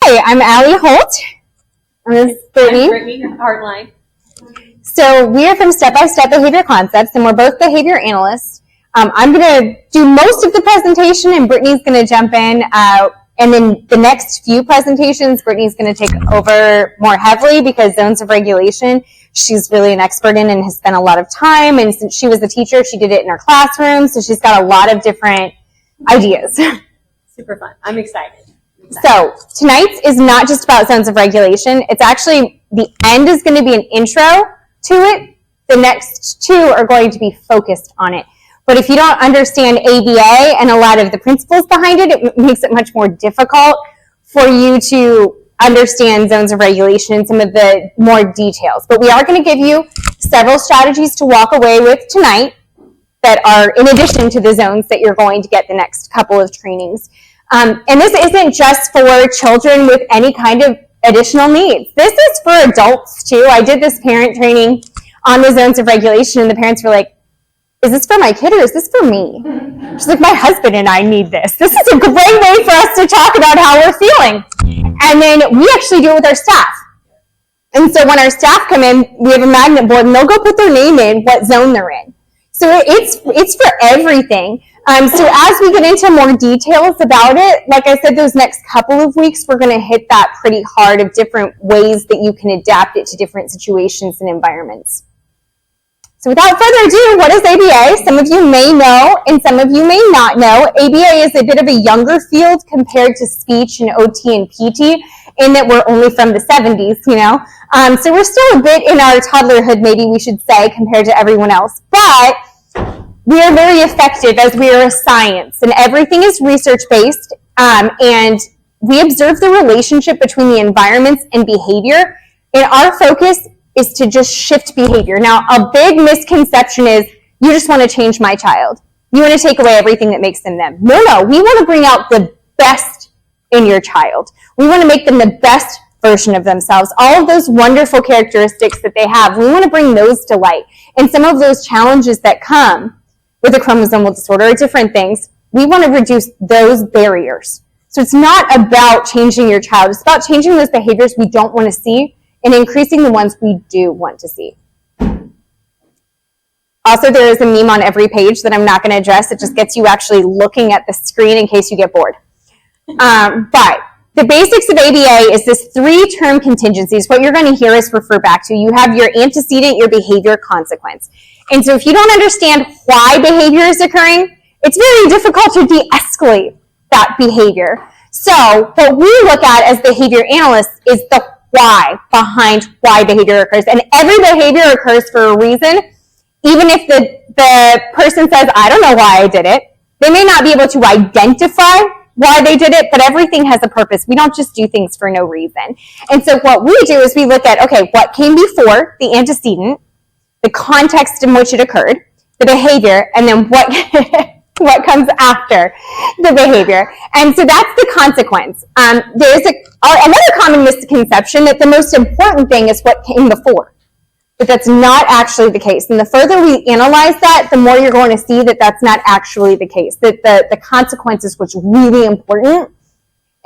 Hi, I'm Holt. I'm Brittany Hartline. So we are from Step by Step Behavior Concepts, and we're both behavior analysts. I'm going to do most of the presentation, and Brittany's going to jump in. And then the next few presentations, Brittany's going to take over more heavily because zones of regulation, she's really an expert in and has spent a lot of time. And since she was a teacher, she did it in her classroom, so she's got a lot of different ideas. Super fun. I'm excited. So tonight is not just about zones of regulation. It's actually, the end is going to be an intro to it. The next two are going to be focused on it. But if you don't understand ABA and a lot of the principles behind it, it makes it much more difficult for you to understand zones of regulation and some of the more details. But we are going to give you several strategies to walk away with tonight that are in addition to the zones that you're going to get the next couple of trainings. And this isn't just for children with any kind of additional needs. This is for adults too. I did this parent training on the zones of regulation, and the parents were like, is this for my kid or is this for me? She's like, my husband and I need this. This is a great way for us to talk about how we're feeling. And then we actually do it with our staff. And so when our staff come in, we have a magnet board, and they'll go put their name in, what zone they're in. So it's for everything. So as we get into more details about it, like I said, those next couple of weeks, we're going to hit that pretty hard of different ways that you can adapt it to different situations and environments. So without further ado, what is ABA? Some of you may know, and some of you may not know. ABA is a bit of a younger field compared to speech and OT and PT, in that we're only from the 70s, you know. So we're still a bit in our toddlerhood, maybe we should say, compared to everyone else. But we are very effective as we are a science, and everything is research-based, and we observe the relationship between the environments and behavior, and our focus is to just shift behavior. Now, a big misconception is, you just want to change my child. You want to take away everything that makes them them. No, we want to bring out the best in your child. We want to make them the best version of themselves. All of those wonderful characteristics that they have, we want to bring those to light. And some of those challenges that come with a chromosomal disorder are different things. We want to reduce those barriers. So it's not about changing your child. It's about changing those behaviors we don't want to see and increasing the ones we do want to see. Also, there is a meme on every page that I'm not going to address. It just gets you actually looking at the screen in case you get bored. But the basics of ABA is this 3-term contingencies. What you're going to hear us refer back to. You have your antecedent, your behavior, consequence. And so if you don't understand why behavior is occurring, it's very difficult to de-escalate that behavior. So what we look at as behavior analysts is the why behind why behavior occurs. And every behavior occurs for a reason. Even if the person says, I don't know why I did it, they may not be able to identify why they did it, but everything has a purpose. We don't just do things for no reason. And so what we do is we look at, okay, what came before the antecedent, the context in which it occurred, the behavior, and then what what comes after the behavior. And so that's the consequence. There's another common misconception that the most important thing is what came before. But that's not actually the case. And the further we analyze that, the more you're going to see that that's not actually the case, that the consequence is what's really important,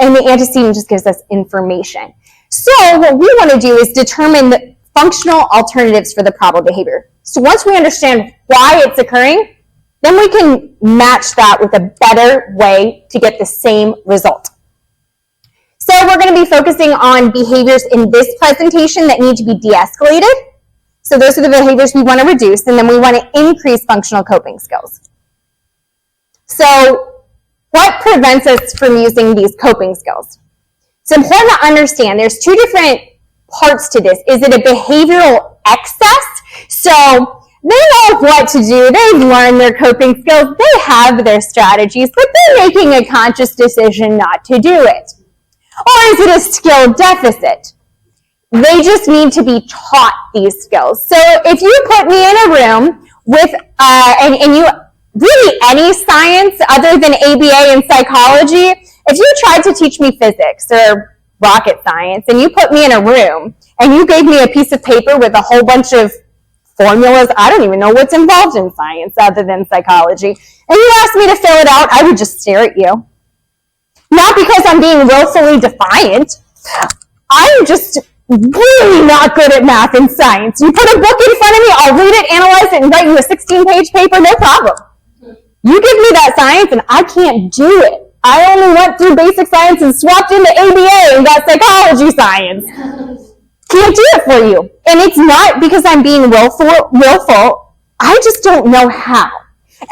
and the antecedent just gives us information. So what we want to do is determine the functional alternatives for the problem behavior. So once we understand why it's occurring, then we can match that with a better way to get the same result. So we're going to be focusing on behaviors in this presentation that need to be de-escalated. So those are the behaviors we want to reduce, and then we want to increase functional coping skills. So what prevents us from using these coping skills? It's important to understand there's 2 different parts to this. Is it a behavioral excess? So they know what to do. They've learned their coping skills. They have their strategies, but they're making a conscious decision not to do it. Or is it a skill deficit? They just need to be taught these skills. So if you put me in a room with, and you, really any science other than ABA and psychology, if you tried to teach me physics or rocket science, and you put me in a room, and you gave me a piece of paper with a whole bunch of formulas, I don't even know what's involved in science other than psychology, and you asked me to fill it out, I would just stare at you. Not because I'm being willfully defiant, I'm just really not good at math and science. You put a book in front of me, I'll read it, analyze it, and write you a 16-page paper, no problem. You give me that science, and I can't do it. I only went through basic science and swapped into ABA and got psychology science. Can't do it for you. And it's not because I'm being willful. I just don't know how.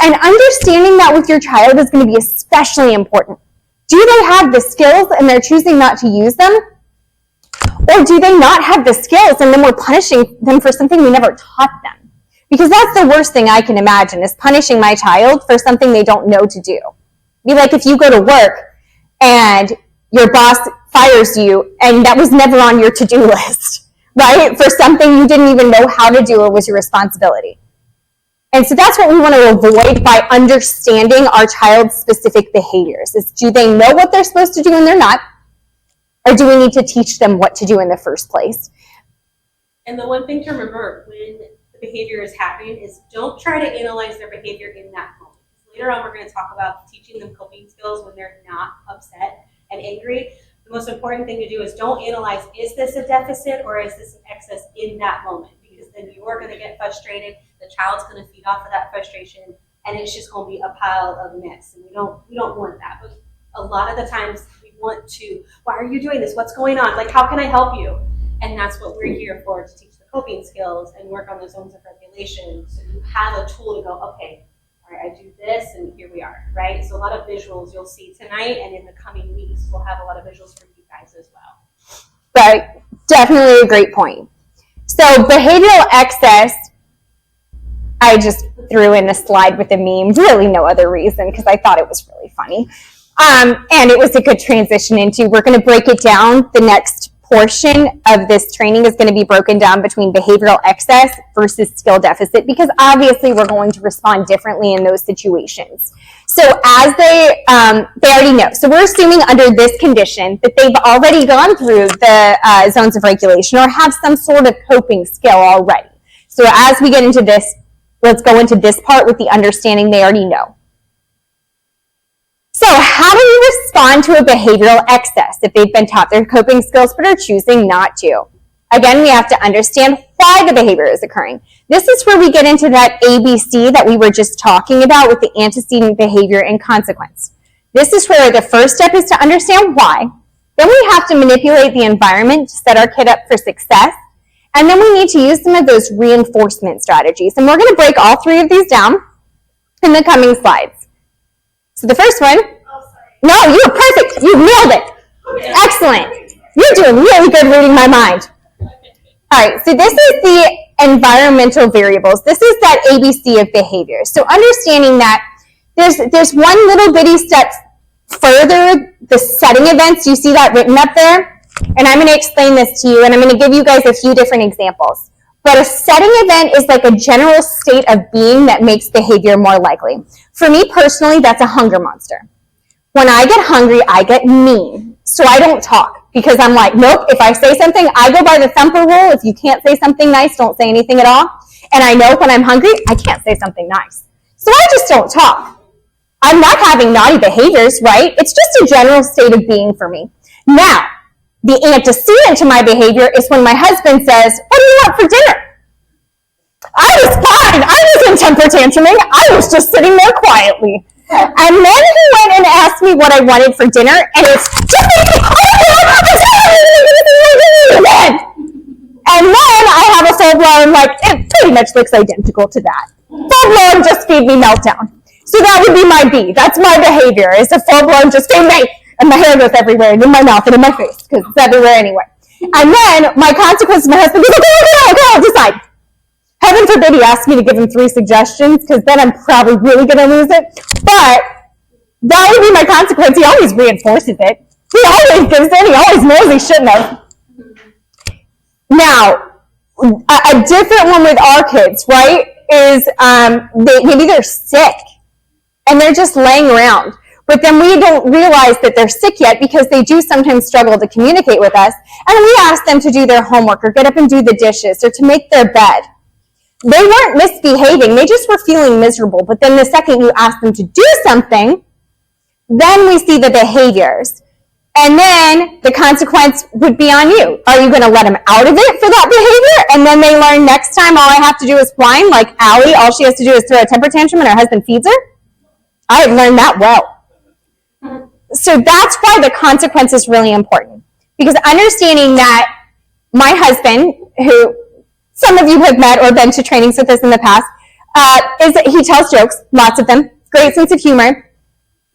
And understanding that with your child is going to be especially important. Do they have the skills and they're choosing not to use them? Or do they not have the skills and then we're punishing them for something we never taught them? Because that's the worst thing I can imagine, is punishing my child for something they don't know to do. Be like if you go to work and your boss fires you and that was never on your to-do list, right? For something you didn't even know how to do or was your responsibility. And so that's what we want to avoid by understanding our child's specific behaviors. Is do they know what they're supposed to do and they're not? Or do we need to teach them what to do in the first place? And the one thing to remember when the behavior is happening is don't try to analyze their behavior in that moment. Later on, we're going to talk about teaching them coping skills when they're not upset and angry. The most important thing to do is don't analyze, is this a deficit or is this an excess in that moment? Because then you're going to get frustrated. The child's going to feed off of that frustration, and it's just going to be a pile of mess. And we don't want that. But a lot of the times we want to, why are you doing this? What's going on? Like, how can I help you? And that's what we're here for, to teach the coping skills and work on the zones of regulation. So you have a tool to go, okay, all right, I do this, and here we are, right? So a lot of visuals you'll see tonight, and in the coming weeks, we'll have a lot of visuals for you guys as well. Right, definitely a great point. So behavioral excess, I just threw in a slide with a meme, really no other reason, because I thought it was really funny. And it was a good transition into, we're going to break it down. The next portion of this training is going to be broken down between behavioral excess versus skill deficit, because obviously we're going to respond differently in those situations. So as they already know. So we're assuming under this condition that they've already gone through the zones of regulation or have some sort of coping skill already. So as we get into this, let's go into this part with the understanding they already know. So how do you respond to a behavioral excess if they've been taught their coping skills but are choosing not to? Again, we have to understand why the behavior is occurring. This is where we get into that ABC that we were just talking about with the antecedent behavior and consequence. This is where the first step is to understand why. Then we have to manipulate the environment to set our kid up for success. And then we need to use some of those reinforcement strategies. And we're going to break all three of these down in the coming slides. So the first one, no, you were perfect. You nailed it. Excellent. You're doing really good reading my mind. All right, so this is the environmental variables. This is that ABC of behavior. So understanding that there's one little bitty step further, the setting events, you see that written up there? And I'm going to explain this to you, and I'm going to give you guys a few different examples. But a setting event is like a general state of being that makes behavior more likely. For me personally, that's a hunger monster. When I get hungry, I get mean. So I don't talk because I'm like, nope, if I say something, I go by the thumper rule. If you can't say something nice, don't say anything at all. And I know when I'm hungry, I can't say something nice. So I just don't talk. I'm not having naughty behaviors, right? It's just a general state of being for me. Now, the antecedent to my behavior is when my husband says, what do you want for dinner? I was fine. I wasn't temper tantruming. I was just sitting there quietly. And then he went and asked me what I wanted for dinner, and it's and then I have a full-blown, like, it pretty much looks identical to that. Full-blown just feed me meltdown. So that would be my B. That's my behavior, is a full-blown just feed me. And my hair goes everywhere, and in my mouth and in my face, because it's everywhere anyway. And then my consequence, my husband goes, okay, I'll decide. Heaven forbid he asks me to give him 3 suggestions, because then I'm probably really going to lose it. But that would be my consequence. He always reinforces it. He always gives it. He always knows he shouldn't have. Now, a different one with our kids, right, is maybe they're sick, and they're just laying around. But then we don't realize that they're sick yet because they do sometimes struggle to communicate with us. And we ask them to do their homework or get up and do the dishes or to make their bed. They weren't misbehaving. They just were feeling miserable. But then the second you ask them to do something, then we see the behaviors. And then the consequence would be on you. Are you going to let them out of it for that behavior? And then they learn next time all I have to do is whine, like Allie, all she has to do is throw a temper tantrum and her husband feeds her? I have learned that well. So that's why the consequence is really important. Because understanding that my husband, who some of you have met or been to trainings with us in the past, is that he tells jokes, lots of them, great sense of humor.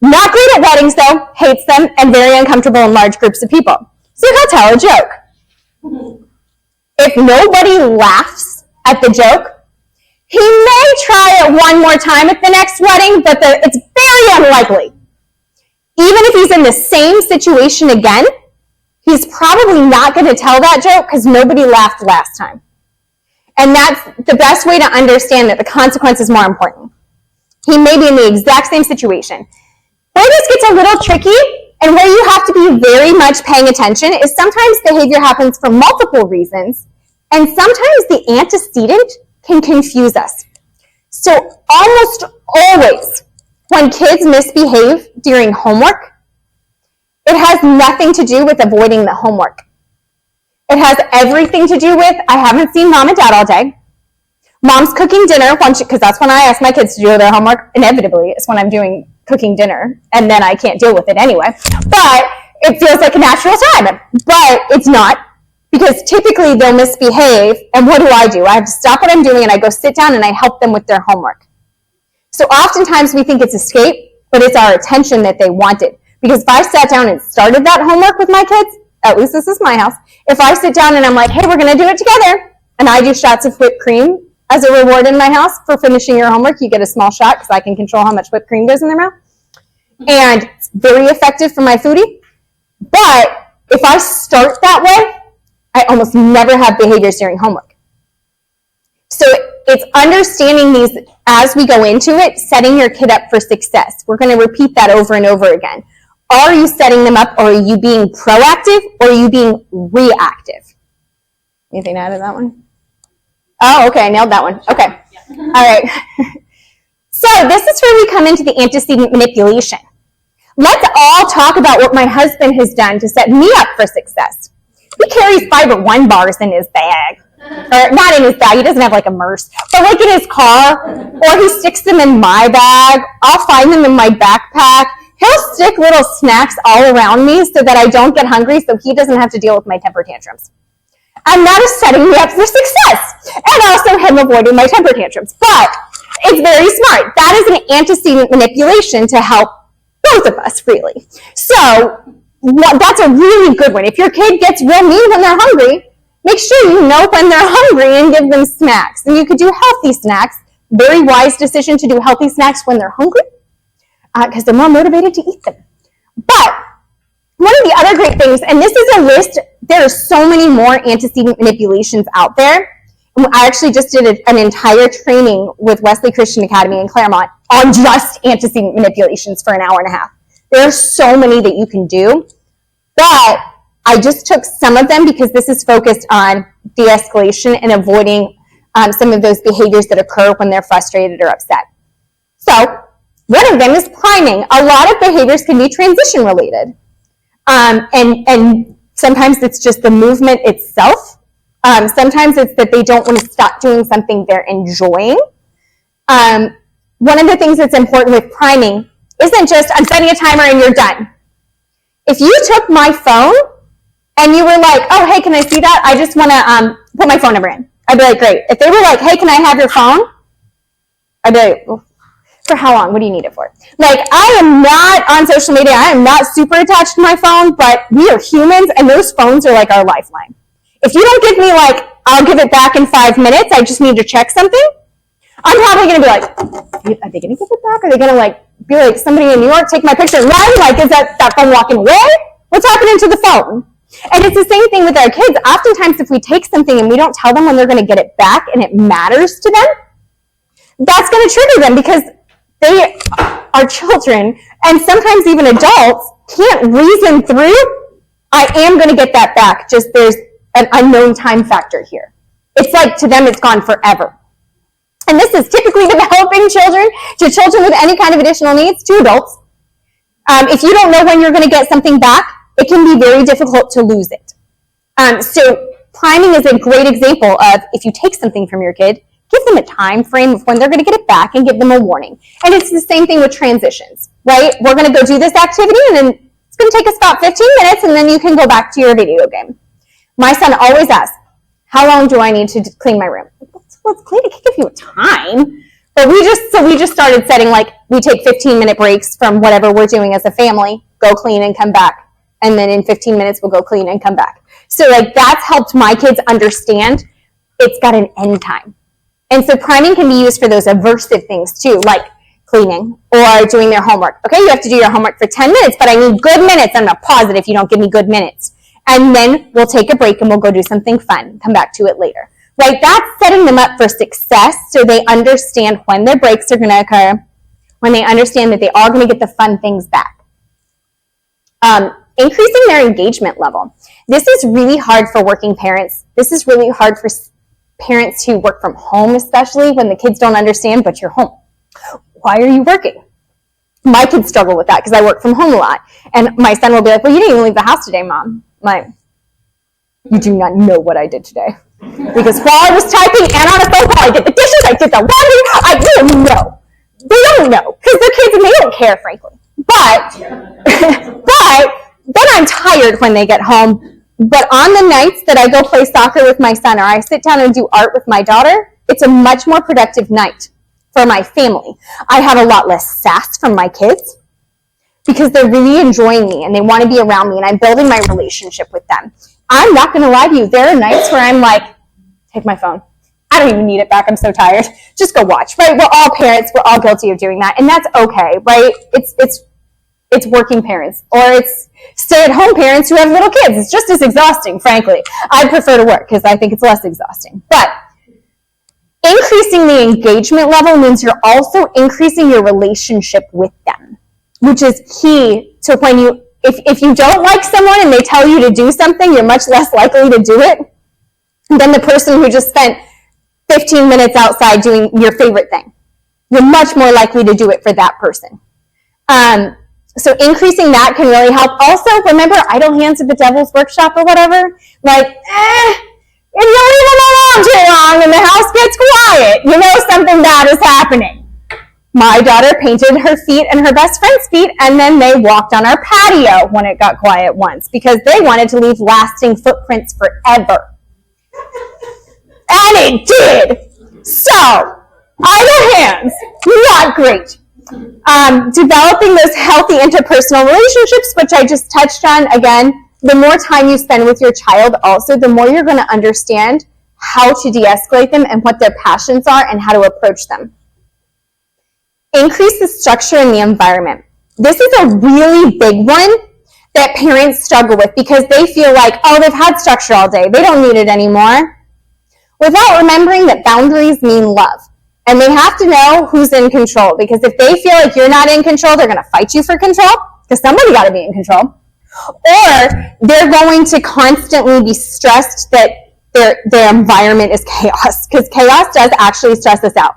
Not great at weddings, though, hates them, and very uncomfortable in large groups of people. So he'll tell a joke. If nobody laughs at the joke, he may try it one more time at the next wedding, but it's very unlikely. Even if he's in the same situation again, he's probably not going to tell that joke because nobody laughed last time. And that's the best way to understand that the consequence is more important. He may be in the exact same situation. Where this gets a little tricky and where you have to be very much paying attention is sometimes behavior happens for multiple reasons, and sometimes the antecedent can confuse us. So almost always when kids misbehave during homework, it has nothing to do with avoiding the homework. It has everything to do with, I haven't seen mom and dad all day. Mom's cooking dinner, because that's when I ask my kids to do their homework. Inevitably, it's when I'm doing cooking dinner, and then I can't deal with it anyway. But it feels like a natural time. But it's not, because typically they'll misbehave, and what do? I have to stop what I'm doing, and I go sit down, and I help them with their homework. So oftentimes we think it's escape, but it's our attention that they wanted. Because if I sat down and started that homework with my kids, at least this is my house, if I sit down and I'm like, hey, we're going to do it together, and I do shots of whipped cream as a reward in my house for finishing your homework, you get a small shot because I can control how much whipped cream goes in their mouth. And it's very effective for my foodie. But if I start that way, I almost never have behaviors during homework. So it's understanding these as we go into it, setting your kid up for success. We're going to repeat that over and over again. Are you setting them up, or are you being proactive, or are you being reactive? Anything to add to that one? Oh, okay, I nailed that one. Okay. All right. So this is where we come into the antecedent manipulation. Let's all talk about what my husband has done to set me up for success. He carries Fiber One bars in his bag. Or not in his bag, he doesn't have like a Merce, but like in his car, or he sticks them in my bag. I'll find them in my backpack. He'll stick little snacks all around me so that I don't get hungry, so he doesn't have to deal with my temper tantrums. And that is setting me up for success, and also him avoiding my temper tantrums. But it's very smart. That is an antecedent manipulation to help both of us, really. So that's a really good one. If your kid gets real mean when they're hungry, make sure you know when they're hungry and give them snacks. And you could do healthy snacks. Very wise decision to do healthy snacks when they're hungry, because they're more motivated to eat them. But one of the other great things, and this is a list, there are so many more antecedent manipulations out there. I actually just did an entire training with Wesley Christian Academy in Claremont on just antecedent manipulations for an hour and a half. There are so many that you can do, but I just took some of them because this is focused on de-escalation and avoiding some of those behaviors that occur when they're frustrated or upset. So one of them is priming. A lot of behaviors can be transition related. And sometimes it's just the movement itself. Sometimes it's that they don't want to stop doing something they're enjoying. One of the things that's important with priming isn't just, I'm setting a timer and you're done. If you took my phone and you were like, oh, hey, can I see that? I just want to put my phone number in. I'd be like, great. If they were like, hey, can I have your phone? I'd be like, well, for how long? What do you need it for? Like, I am not on social media. I am not super attached to my phone, but we are humans, and those phones are like our lifeline. If you don't give me, like, I'll give it back in 5 minutes, I just need to check something, I'm probably going to be like, are they going to give it back? Are they going to, like, be like, somebody in New York, take my picture and run? Like, is that phone walking away? What's happening to the phone? And it's the same thing with our kids. Oftentimes, if we take something and we don't tell them when they're going to get it back and it matters to them, that's going to trigger them because they are children, and sometimes even adults can't reason through, I am going to get that back, just there's an unknown time factor here. It's like to them it's gone forever. And this is typically developing children, to children with any kind of additional needs, to adults. If you don't know when you're going to get something back, it can be very difficult to lose it. So priming is a great example of if you take something from your kid, give them a time frame of when they're going to get it back and give them a warning. And it's the same thing with transitions, right? We're going to go do this activity and then it's going to take us about 15 minutes and then you can go back to your video game. My son always asks, how long do I need to clean my room? Well, it's clean. I can't give you a time. But we just started setting, like, we take 15-minute breaks from whatever we're doing as a family, go clean and come back. And then in 15 minutes, we'll go clean and come back. So, like, that's helped my kids understand it's got an end time. And so priming can be used for those aversive things, too, like cleaning or doing their homework. Okay, you have to do your homework for 10 minutes, but I need good minutes. I'm going to pause it if you don't give me good minutes. And then we'll take a break and we'll go do something fun. Come back to it later. Right? That's setting them up for success so they understand when their breaks are going to occur, when they understand that they are going to get the fun things back. Increasing their engagement level. This is really hard for working parents. This is really hard for parents who work from home, especially when the kids don't understand, but you're home. Why are you working? My kids struggle with that because I work from home a lot. And my son will be like, well, you didn't even leave the house today, Mom. You do not know what I did today. Because while I was typing and on a phone call, I did the dishes, I did the laundry, I didn't know. They don't know because they're kids and they don't care, frankly. But then I'm tired when they get home. But on the nights that I go play soccer with my son or I sit down and do art with my daughter, it's a much more productive night for my family. I have a lot less sass from my kids because they're really enjoying me and they want to be around me and I'm building my relationship with them. I'm not going to lie to you. There are nights where I'm like, take my phone. I don't even need it back. I'm so tired. Just go watch, right? We're all parents. We're all guilty of doing that. And that's okay, right? It's working parents or it's stay-at-home parents who have little kids. It's just as exhausting, frankly. I prefer to work because I think it's less exhausting. But increasing the engagement level means you're also increasing your relationship with them, which is key to when you, if you don't like someone and they tell you to do something, you're much less likely to do it than the person who just spent 15 minutes outside doing your favorite thing. You're much more likely to do it for that person. So increasing that can really help. Also, remember idle hands at the devil's workshop or whatever? Like, if you leave them alone too long and the house gets quiet, you know something bad is happening. My daughter painted her feet and her best friend's feet, and then they walked on our patio when it got quiet once because they wanted to leave lasting footprints forever. And it did. So, idle hands, not great. Developing those healthy interpersonal relationships, which I just touched on, again, the more time you spend with your child also, the more you're going to understand how to de-escalate them and what their passions are and how to approach them. Increase the structure in the environment. This is a really big one that parents struggle with because they feel like, oh, they've had structure all day. They don't need it anymore. Without remembering that boundaries mean love. And they have to know who's in control because if they feel like you're not in control, they're going to fight you for control because somebody got to be in control. Or they're going to constantly be stressed that their environment is chaos because chaos does actually stress us out.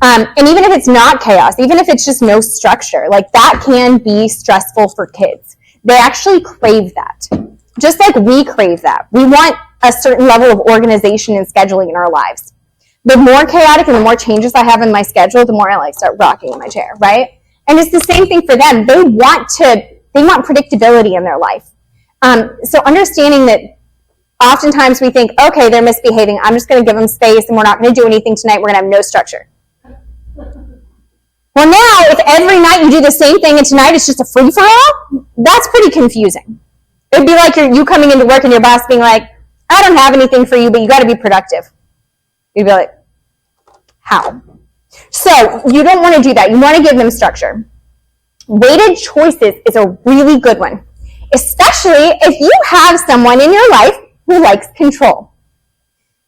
And even if it's not chaos, even if it's just no structure, like that can be stressful for kids. They actually crave that. Just like we crave that. We want a certain level of organization and scheduling in our lives. The more chaotic and the more changes I have in my schedule, the more I like start rocking in my chair, right? And it's the same thing for them. They want predictability in their life. So understanding that oftentimes we think, okay, they're misbehaving. I'm just going to give them space and we're not going to do anything tonight. We're going to have no structure. Well, now, if every night you do the same thing and tonight it's just a free-for-all, that's pretty confusing. It'd be like you coming into work and your boss being like, I don't have anything for you, but you got to be productive. You'd be like, how? So you don't want to do that. You want to give them structure. Weighted choices is a really good one, especially if you have someone in your life who likes control.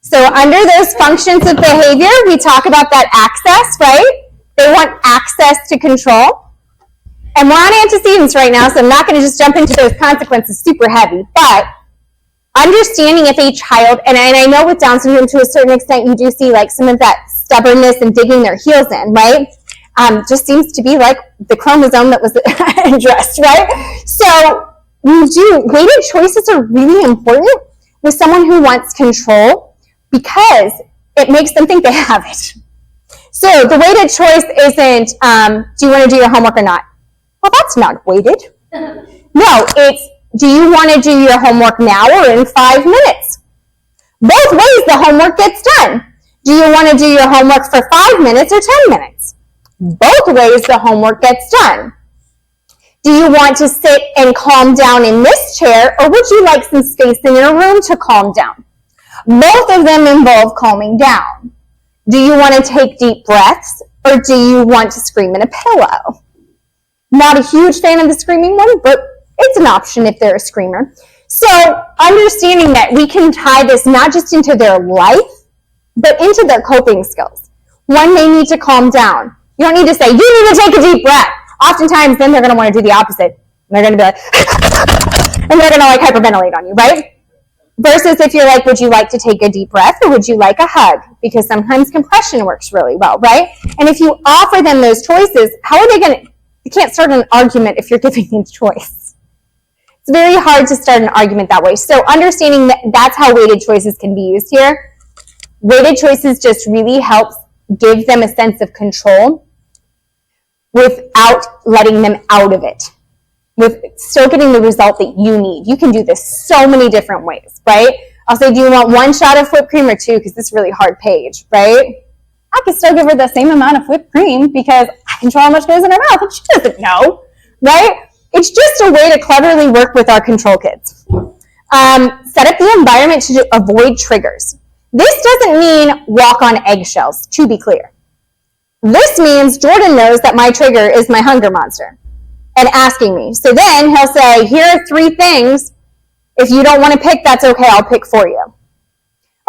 So under those functions of behavior, we talk about that access, right? They want access to control. And we're on antecedents right now, so I'm not going to just jump into those consequences super heavy, but understanding if a child, and I know with Down syndrome to a certain extent, you do see like some of that stubbornness and digging their heels in, right? Just seems to be like the chromosome that was addressed, right? So weighted choices are really important with someone who wants control because it makes them think they have it. So the weighted choice isn't, do you want to do your homework or not? Well, that's not weighted. No, it's, do you want to do your homework now or in 5 minutes? Both ways the homework gets done. Do you want to do your homework for 5 minutes or 10 minutes? Both ways the homework gets done. Do you want to sit and calm down in this chair, or would you like some space in your room to calm down? Both of them involve calming down. Do you want to take deep breaths, or do you want to scream in a pillow? Not a huge fan of the screaming one, but it's an option if they're a screamer. So understanding that we can tie this not just into their life, but into their coping skills. When they need to calm down, you don't need to say, you need to take a deep breath. Oftentimes, then they're going to want to do the opposite. And they're going to be like, and they're going to like hyperventilate on you, right? Versus if you're like, would you like to take a deep breath or would you like a hug? Because sometimes compression works really well, right? And if you offer them those choices, how are they going to, you can't start an argument if you're giving them choice. It's very hard to start an argument that way. So understanding that that's how weighted choices can be used here. Weighted choices just really helps give them a sense of control without letting them out of it, with still getting the result that you need. You can do this so many different ways, right? I'll say, do you want 1 shot of whipped cream or 2? Because this is a really hard page, right? I can still give her the same amount of whipped cream because I control how much goes in her mouth and she doesn't know, right? It's just a way to cleverly work with our control kids. Set up the environment to avoid triggers. This doesn't mean walk on eggshells, to be clear. This means Jordan knows that my trigger is my hunger monster and asking me. So then he'll say, here are 3 things. If you don't want to pick, that's okay. I'll pick for you.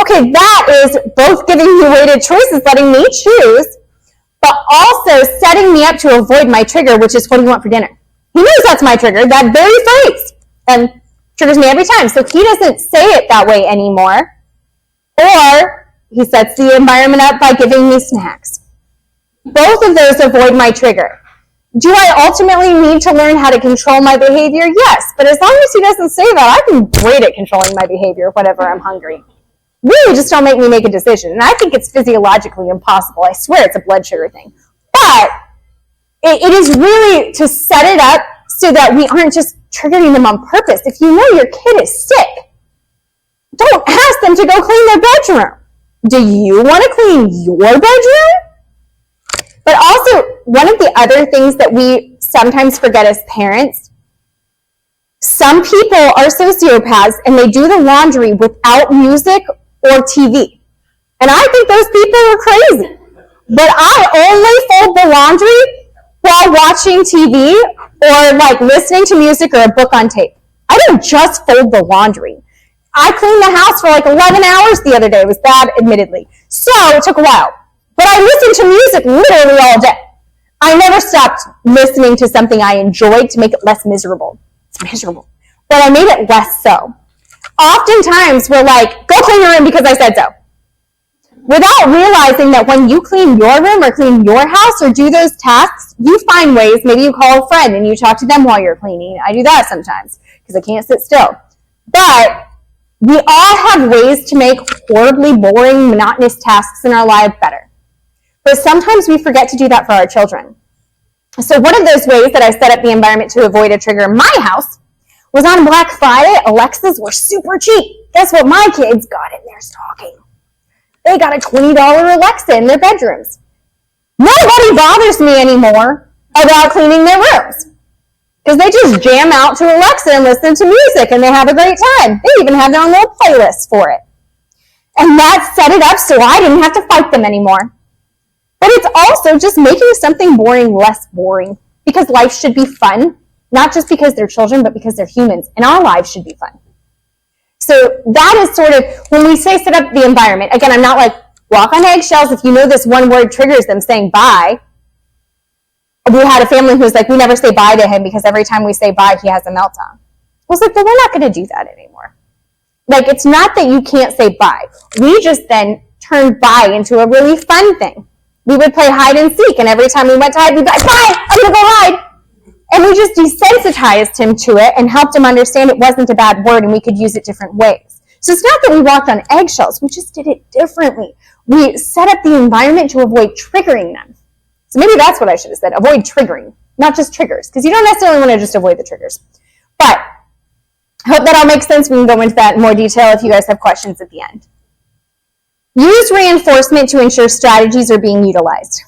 Okay, that is both giving me weighted choices, letting me choose, but also setting me up to avoid my trigger, which is what do you want for dinner? He knows that's my trigger, that very phrase, and triggers me every time. So he doesn't say it that way anymore. Or he sets the environment up by giving me snacks. Both of those avoid my trigger. Do I ultimately need to learn how to control my behavior? Yes, but as long as he doesn't say that, I can great at controlling my behavior whenever I'm hungry. Really just don't make me make a decision. And I think it's physiologically impossible. I swear it's a blood sugar thing. But it is really to set it up so that we aren't just triggering them on purpose. If you know your kid is sick, don't ask them to go clean their bedroom. Do you want to clean your bedroom? But also, one of the other things that we sometimes forget as parents, some people are sociopaths and they do the laundry without music or TV. And I think those people are crazy. But I only fold the laundry while watching TV or like listening to music or a book on tape. I don't just fold the laundry. I cleaned the house for like 11 hours the other day. It was bad, admittedly. So it took a while. But I listened to music literally all day. I never stopped listening to something I enjoyed to make it less miserable. It's miserable. But I made it less so. Oftentimes we're like, go clean your room because I said so. Without realizing that when you clean your room or clean your house or do those tasks, you find ways. Maybe you call a friend and you talk to them while you're cleaning. I do that sometimes because I can't sit still. But we all have ways to make horribly boring, monotonous tasks in our life better. But sometimes we forget to do that for our children. So one of those ways that I set up the environment to avoid a trigger in my house was on Black Friday. Alexas were super cheap. Guess what my kids got in their stocking? They got a $20 Alexa in their bedrooms. Nobody bothers me anymore about cleaning their rooms because they just jam out to Alexa and listen to music and they have a great time. They even have their own little playlist for it. And that set it up so I didn't have to fight them anymore. But it's also just making something boring less boring because life should be fun, not just because they're children, but because they're humans, and our lives should be fun. So that is sort of, when we say set up the environment, again, I'm not like, walk on eggshells if you know this one word triggers them saying bye. We had a family who was like, we never say bye to him because every time we say bye, he has a meltdown. I was like, well, we're not going to do that anymore. Like, it's not that you can't say bye. We just then turned bye into a really fun thing. We would play hide and seek, and every time we went to hide, we'd be like, bye, I'm going to go hide. And we just desensitized him to it and helped him understand it wasn't a bad word and we could use it different ways. So it's not that we walked on eggshells, we just did it differently. We set up the environment to avoid triggering them. So maybe that's what I should have said, avoid triggering, not just triggers, because you don't necessarily want to just avoid the triggers. But I hope that all makes sense. We can go into that in more detail if you guys have questions at the end. Use reinforcement to ensure strategies are being utilized.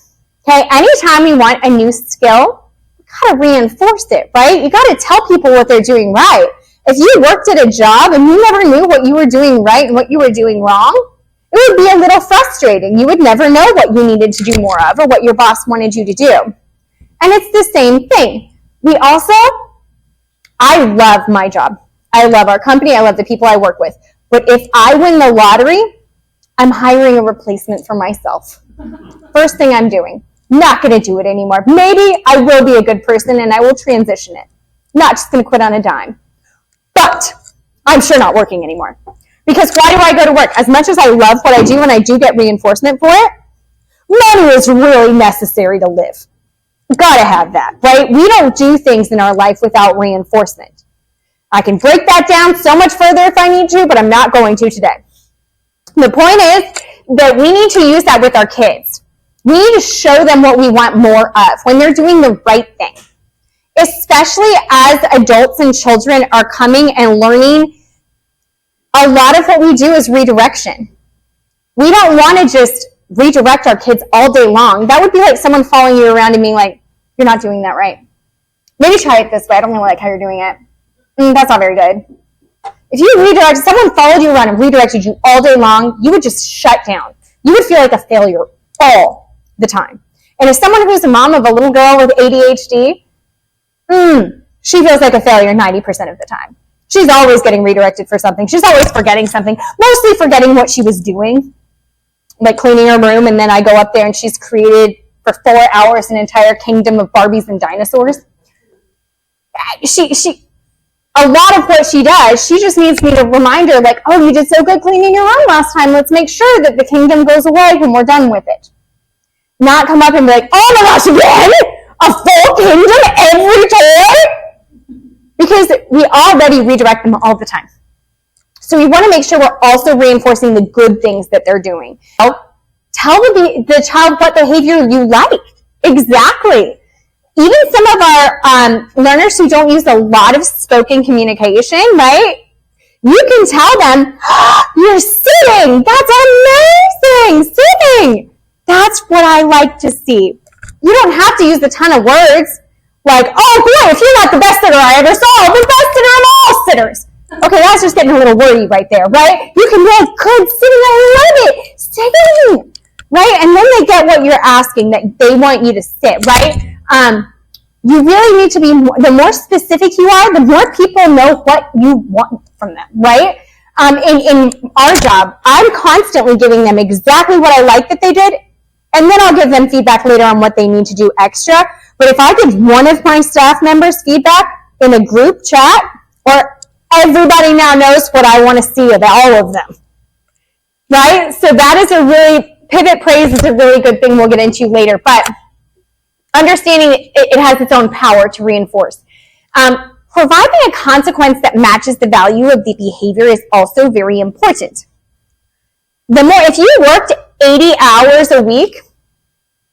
Okay, anytime we want a new skill, you gotta reinforce it, right? You gotta tell people what they're doing right. If you worked at a job and you never knew what you were doing right and what you were doing wrong, it would be a little frustrating. You would never know what you needed to do more of or what your boss wanted you to do. And it's the same thing. I love my job. I love our company. I love the people I work with. But if I win the lottery, I'm hiring a replacement for myself. First thing I'm doing. Not going to do it anymore. Maybe I will be a good person and I will transition it. Not just going to quit on a dime. But I'm sure not working anymore. Because why do I go to work? As much as I love what I do and I do get reinforcement for it, money is really necessary to live. Gotta have that, right? We don't do things in our life without reinforcement. I can break that down so much further if I need to, but I'm not going to today. The point is that we need to use that with our kids. We need to show them what we want more of when they're doing the right thing. Especially as adults and children are coming and learning, a lot of what we do is redirection. We don't want to just redirect our kids all day long. That would be like someone following you around and being like, you're not doing that right. Maybe try it this way. I don't really like how you're doing it. That's not very good. If you redirected, someone followed you around and redirected you all day long, you would just shut down. You would feel like a failure all the time. And if someone who's a mom of a little girl with ADHD, she feels like a failure 90% of the time. She's always getting redirected for something. She's always forgetting something, mostly forgetting what she was doing, like cleaning her room, and then I go up there and she's created for 4 hours an entire kingdom of Barbies and dinosaurs. A lot of what she does, she just needs me to remind her, like, oh, you did so good cleaning your room last time. Let's make sure that the kingdom goes away when we're done with it. Not come up and be like, oh my gosh, again? A full kingdom every time? Because we already redirect them all the time. So we want to make sure we're also reinforcing the good things that they're doing. Tell the child what behavior you like. Exactly. Even some of our learners who don't use a lot of spoken communication, right? You can tell them, you're sitting. That's amazing. Sitting. That's what I like to see. You don't have to use a ton of words like, oh boy, if you're not the best sitter I ever saw, the best sitter of all sitters. Okay, that's just getting a little wordy right there, right? You can be like, good sitting, I love it. Sitting. Right? And then they get what you're asking, that they want you to sit, right? You really need to be, the more specific you are, the more people know what you want from them, right? In our job, I'm constantly giving them exactly what I like that they did, and then I'll give them feedback later on what they need to do extra. But if I give one of my staff members feedback in a group chat, or everybody now knows what I want to see of all of them, right? So that is a really, pivot praise is a really good thing we'll get into later, but understanding it has its own power to reinforce. Providing a consequence that matches the value of the behavior is also very important. If you worked 80 hours a week,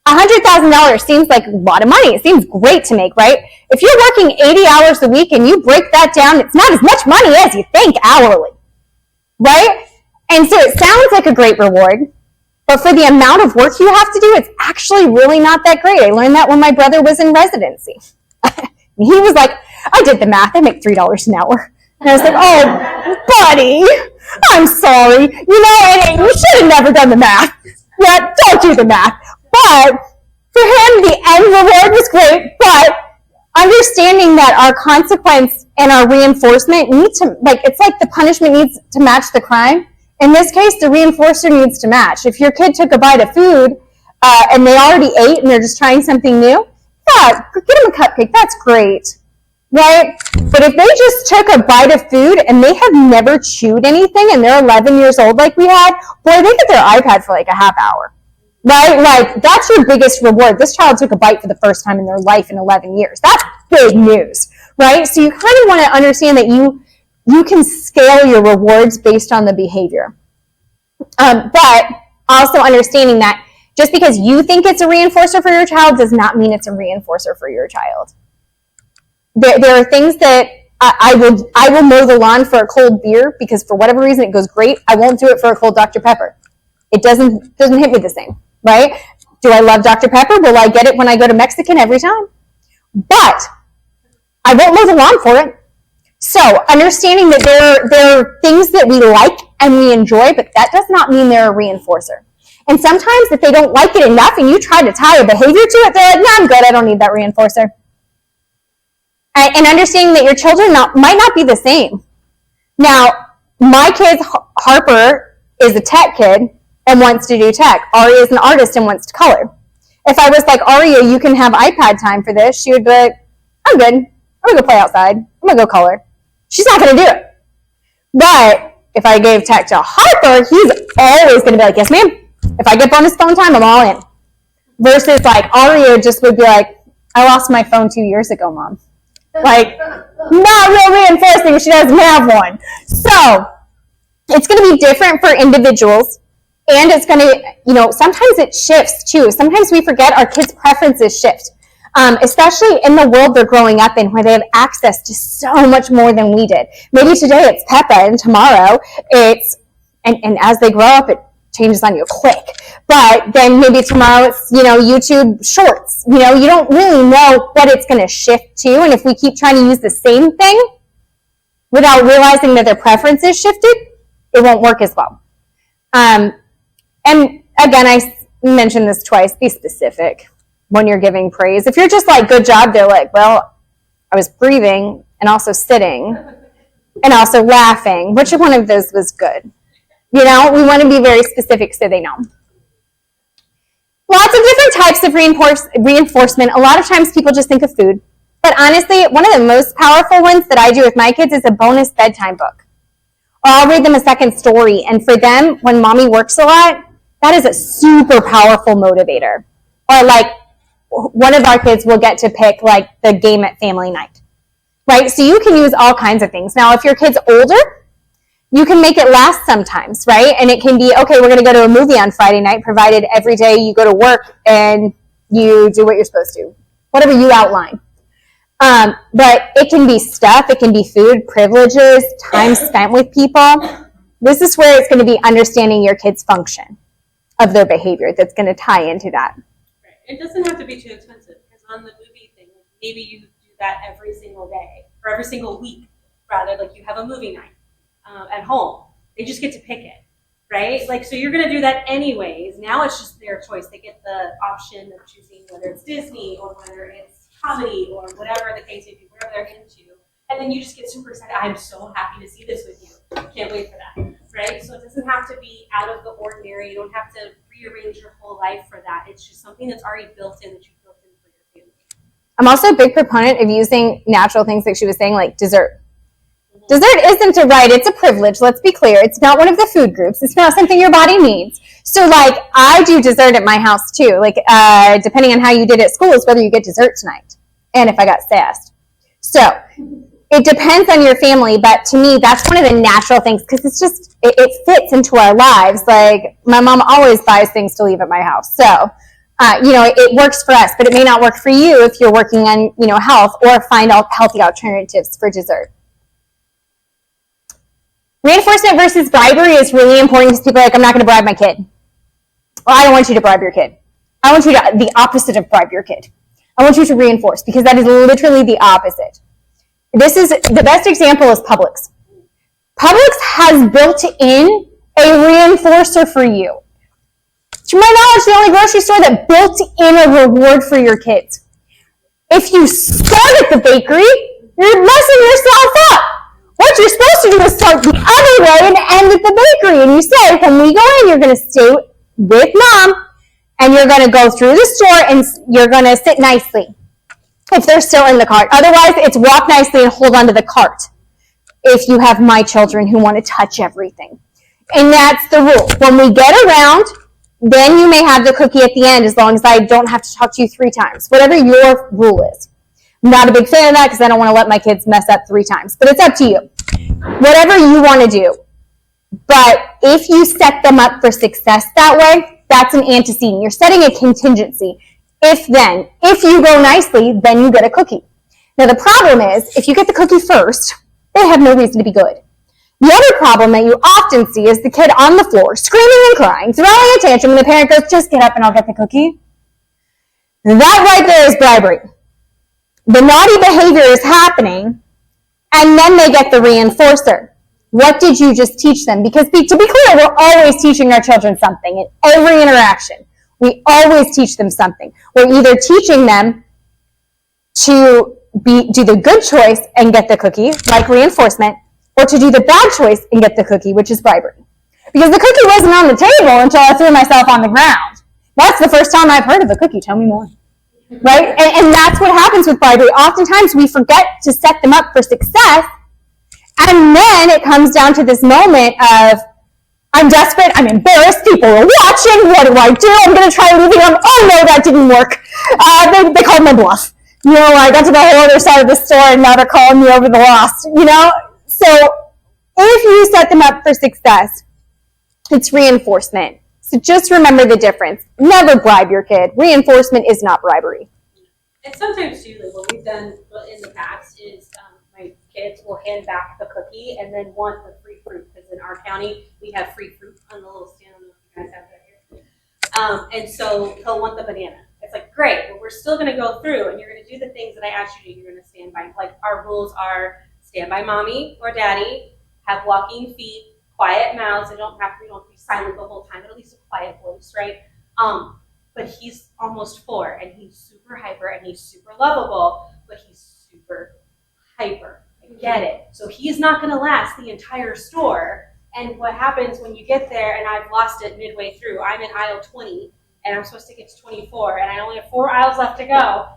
$100,000 seems like a lot of money. It seems great to make, right? If you're working 80 hours a week and you break that down, it's not as much money as you think hourly, right? And so it sounds like a great reward, but for the amount of work you have to do, it's actually really not that great. I learned that when my brother was in residency. He was like, I did the math, I make $3 an hour. And I was like, oh, buddy, I'm sorry. And you should have never done the math. Yeah, don't do the math. But for him, the end reward was great, but understanding that our consequence and our reinforcement need to, it's like the punishment needs to match the crime. In this case, the reinforcer needs to match. If your kid took a bite of food and they already ate and they're just trying something new, yeah, get them a cupcake. That's great, right? But if they just took a bite of food and they have never chewed anything and they're 11 years old like we had, boy, they get their iPad for like a half hour, right? Like, that's your biggest reward. This child took a bite for the first time in their life in 11 years. That's big news, right? So you kind of want to understand that you can scale your rewards based on the behavior. But also understanding that just because you think it's a reinforcer for your child does not mean it's a reinforcer for your child. There are things that I will mow the lawn for a cold beer because for whatever reason it goes great. I won't do it for a cold Dr. Pepper. It doesn't hit me the same, right? Do I love Dr. Pepper? Will I get it when I go to Mexican every time? But I won't mow the lawn for it. So understanding that there are things that we like and we enjoy, but that does not mean they're a reinforcer. And sometimes if they don't like it enough and you try to tie a behavior to it, they're like, no, I'm good. I don't need that reinforcer. And understanding that your children might not be the same. Now, my kid's Harper is a tech kid and wants to do tech. Aria is an artist and wants to color. If I was like, Aria, you can have iPad time for this, she would be like, I'm good. I'm going to go play outside. I'm going to go color. She's not going to do it. But if I gave tech to Harper, he's always going to be like, yes, ma'am. If I get bonus phone time, I'm all in. Versus like Aria just would be like, I lost my phone 2 years ago, Mom. Like, not real reinforcing, she doesn't have one. So, it's going to be different for individuals, and it's going to, sometimes it shifts too. Sometimes we forget our kids' preferences shift, especially in the world they're growing up in where they have access to so much more than we did. Maybe today it's Peppa, and tomorrow it's, and as they grow up, it changes on you quick. But then maybe tomorrow it's, YouTube Shorts. You don't really know what it's going to shift to. And if we keep trying to use the same thing without realizing that their preferences shifted, it won't work as well. And again, I mentioned this twice, be specific when you're giving praise. If you're just like, good job, they're like, well, I was breathing and also sitting and also laughing. Which one of those was good? We want to be very specific so they know. Lots of different types of reinforcement. A lot of times people just think of food. But honestly, one of the most powerful ones that I do with my kids is a bonus bedtime book. Or I'll read them a second story. And for them, when mommy works a lot, that is a super powerful motivator. Or like one of our kids will get to pick like the game at family night. Right? So you can use all kinds of things. Now, if your kid's older, you can make it last sometimes, right? And it can be, okay, we're going to go to a movie on Friday night, provided every day you go to work and you do what you're supposed to. Whatever you outline. But it can be stuff, it can be food, privileges, time spent with people. This is where it's going to be understanding your kid's function of their behavior that's going to tie into that. Right. It doesn't have to be too expensive, because on the movie thing, maybe you do that every single day or every single week, rather, like you have a movie night. At home, they just get to pick it, right? Like, so you're going to do that anyways. Now it's just their choice. They get the option of choosing whether it's Disney or whether it's comedy or whatever the case may be, whatever they're into. And then you just get super excited. I'm so happy to see this with you. Can't wait for that, right? So it doesn't have to be out of the ordinary. You don't have to rearrange your whole life for that. It's just something that's already built in that you've built in for your family. I'm also a big proponent of using natural things, like she was saying, like dessert. Dessert isn't a right, it's a privilege, let's be clear. It's not one of the food groups. It's not something your body needs. So, like, I do dessert at my house, too. Like, depending on how you did at school is whether you get dessert tonight and if I got sassed. So, it depends on your family, but to me, that's one of the natural things because it's just, it fits into our lives. Like, my mom always buys things to leave at my house. So, it works for us, but it may not work for you if you're working on, health or find healthy alternatives for dessert. Reinforcement versus bribery is really important because people are like, I'm not going to bribe my kid. Well, I don't want you to bribe your kid. I want you to, the opposite of bribe your kid. I want you to reinforce because that is literally the opposite. The best example is Publix. Publix has built in a reinforcer for you. To my knowledge, the only grocery store that built in a reward for your kids. If you start at the bakery, you're messing yourself up. What you're supposed to do is start the other way and end at the bakery. And you say, when we go in, you're going to stay with mom, and you're going to go through the store, and you're going to sit nicely if they're still in the cart. Otherwise, it's walk nicely and hold onto the cart if you have my children who want to touch everything. And that's the rule. When we get around, then you may have the cookie at the end as long as I don't have to talk to you 3 times, whatever your rule is. Not a big fan of that because I don't want to let my kids mess up 3 times. But it's up to you. Whatever you want to do. But if you set them up for success that way, that's an antecedent. You're setting a contingency. If you go nicely, then you get a cookie. Now the problem is, if you get the cookie first, they have no reason to be good. The other problem that you often see is the kid on the floor, screaming and crying, throwing a tantrum, and the parent goes, just get up and I'll get the cookie. That right there is bribery. The naughty behavior is happening, and then they get the reinforcer. What did you just teach them? Because to be clear, we're always teaching our children something in every interaction. We always teach them something. We're either teaching them to do the good choice and get the cookie, like reinforcement, or to do the bad choice and get the cookie, which is bribery. Because the cookie wasn't on the table until I threw myself on the ground. That's the first time I've heard of a cookie. Tell me more. Right? And that's what happens with bribery. Oftentimes we forget to set them up for success, and then it comes down to this moment of, I'm desperate, I'm embarrassed, people are watching, what do? I'm going to try leaving them. Oh no, that didn't work. They called my bluff. I got to the whole other side of the store and now they're calling me over the lost, So if you set them up for success, it's reinforcement. So just remember the difference. Never bribe your kid. Reinforcement is not bribery. And sometimes too, like what we've done in the past is my kids will hand back the cookie and then want the free fruit, because in our county we have free fruit on the little stand. I don't know if you guys have that here. And so he'll want the banana. It's like, great, but we're still going to go through and you're going to do the things that I asked you to do. You're going to stand by, like our rules are stand by mommy or daddy, have walking feet, quiet mouths. We don't have to be silent the whole time, but at least a quiet voice, right? But he's almost 4 and he's super hyper and he's super lovable, but he's super hyper. I get it. So he's not going to last the entire store. And what happens when you get there and I've lost it midway through, I'm in aisle 20 and I'm supposed to get to 24 and I only have 4 aisles left to go.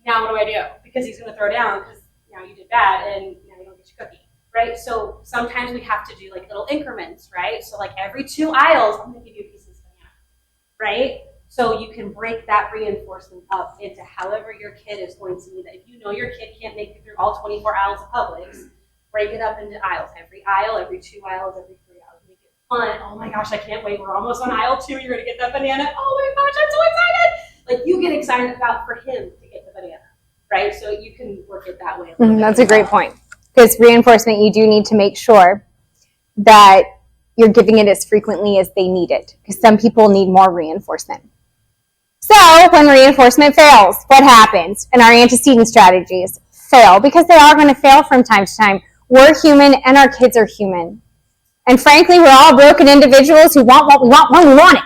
Now what do? Because he's going to throw down because now you did bad and now you don't get your cookie, right? So sometimes we have to do like little increments, right? So like every 2 aisles, I'm going to give you a piece of this banana, right? So you can break that reinforcement up into however your kid is going to need it. If you know your kid can't make it through all 24 aisles of Publix, break it up into aisles. Every aisle, every 2 aisles, every 3 aisles. Make it fun. Oh my gosh, I can't wait. We're almost on aisle 2. You're going to get that banana. Oh my gosh, I'm so excited. Like you get excited about for him to get the banana, right? So you can work it that way. That's a great point. Because reinforcement, you do need to make sure that you're giving it as frequently as they need it. Because some people need more reinforcement. So when reinforcement fails, what happens? And our antecedent strategies fail because they are going to fail from time to time. We're human and our kids are human. And frankly, we're all broken individuals who want what we want when we want it.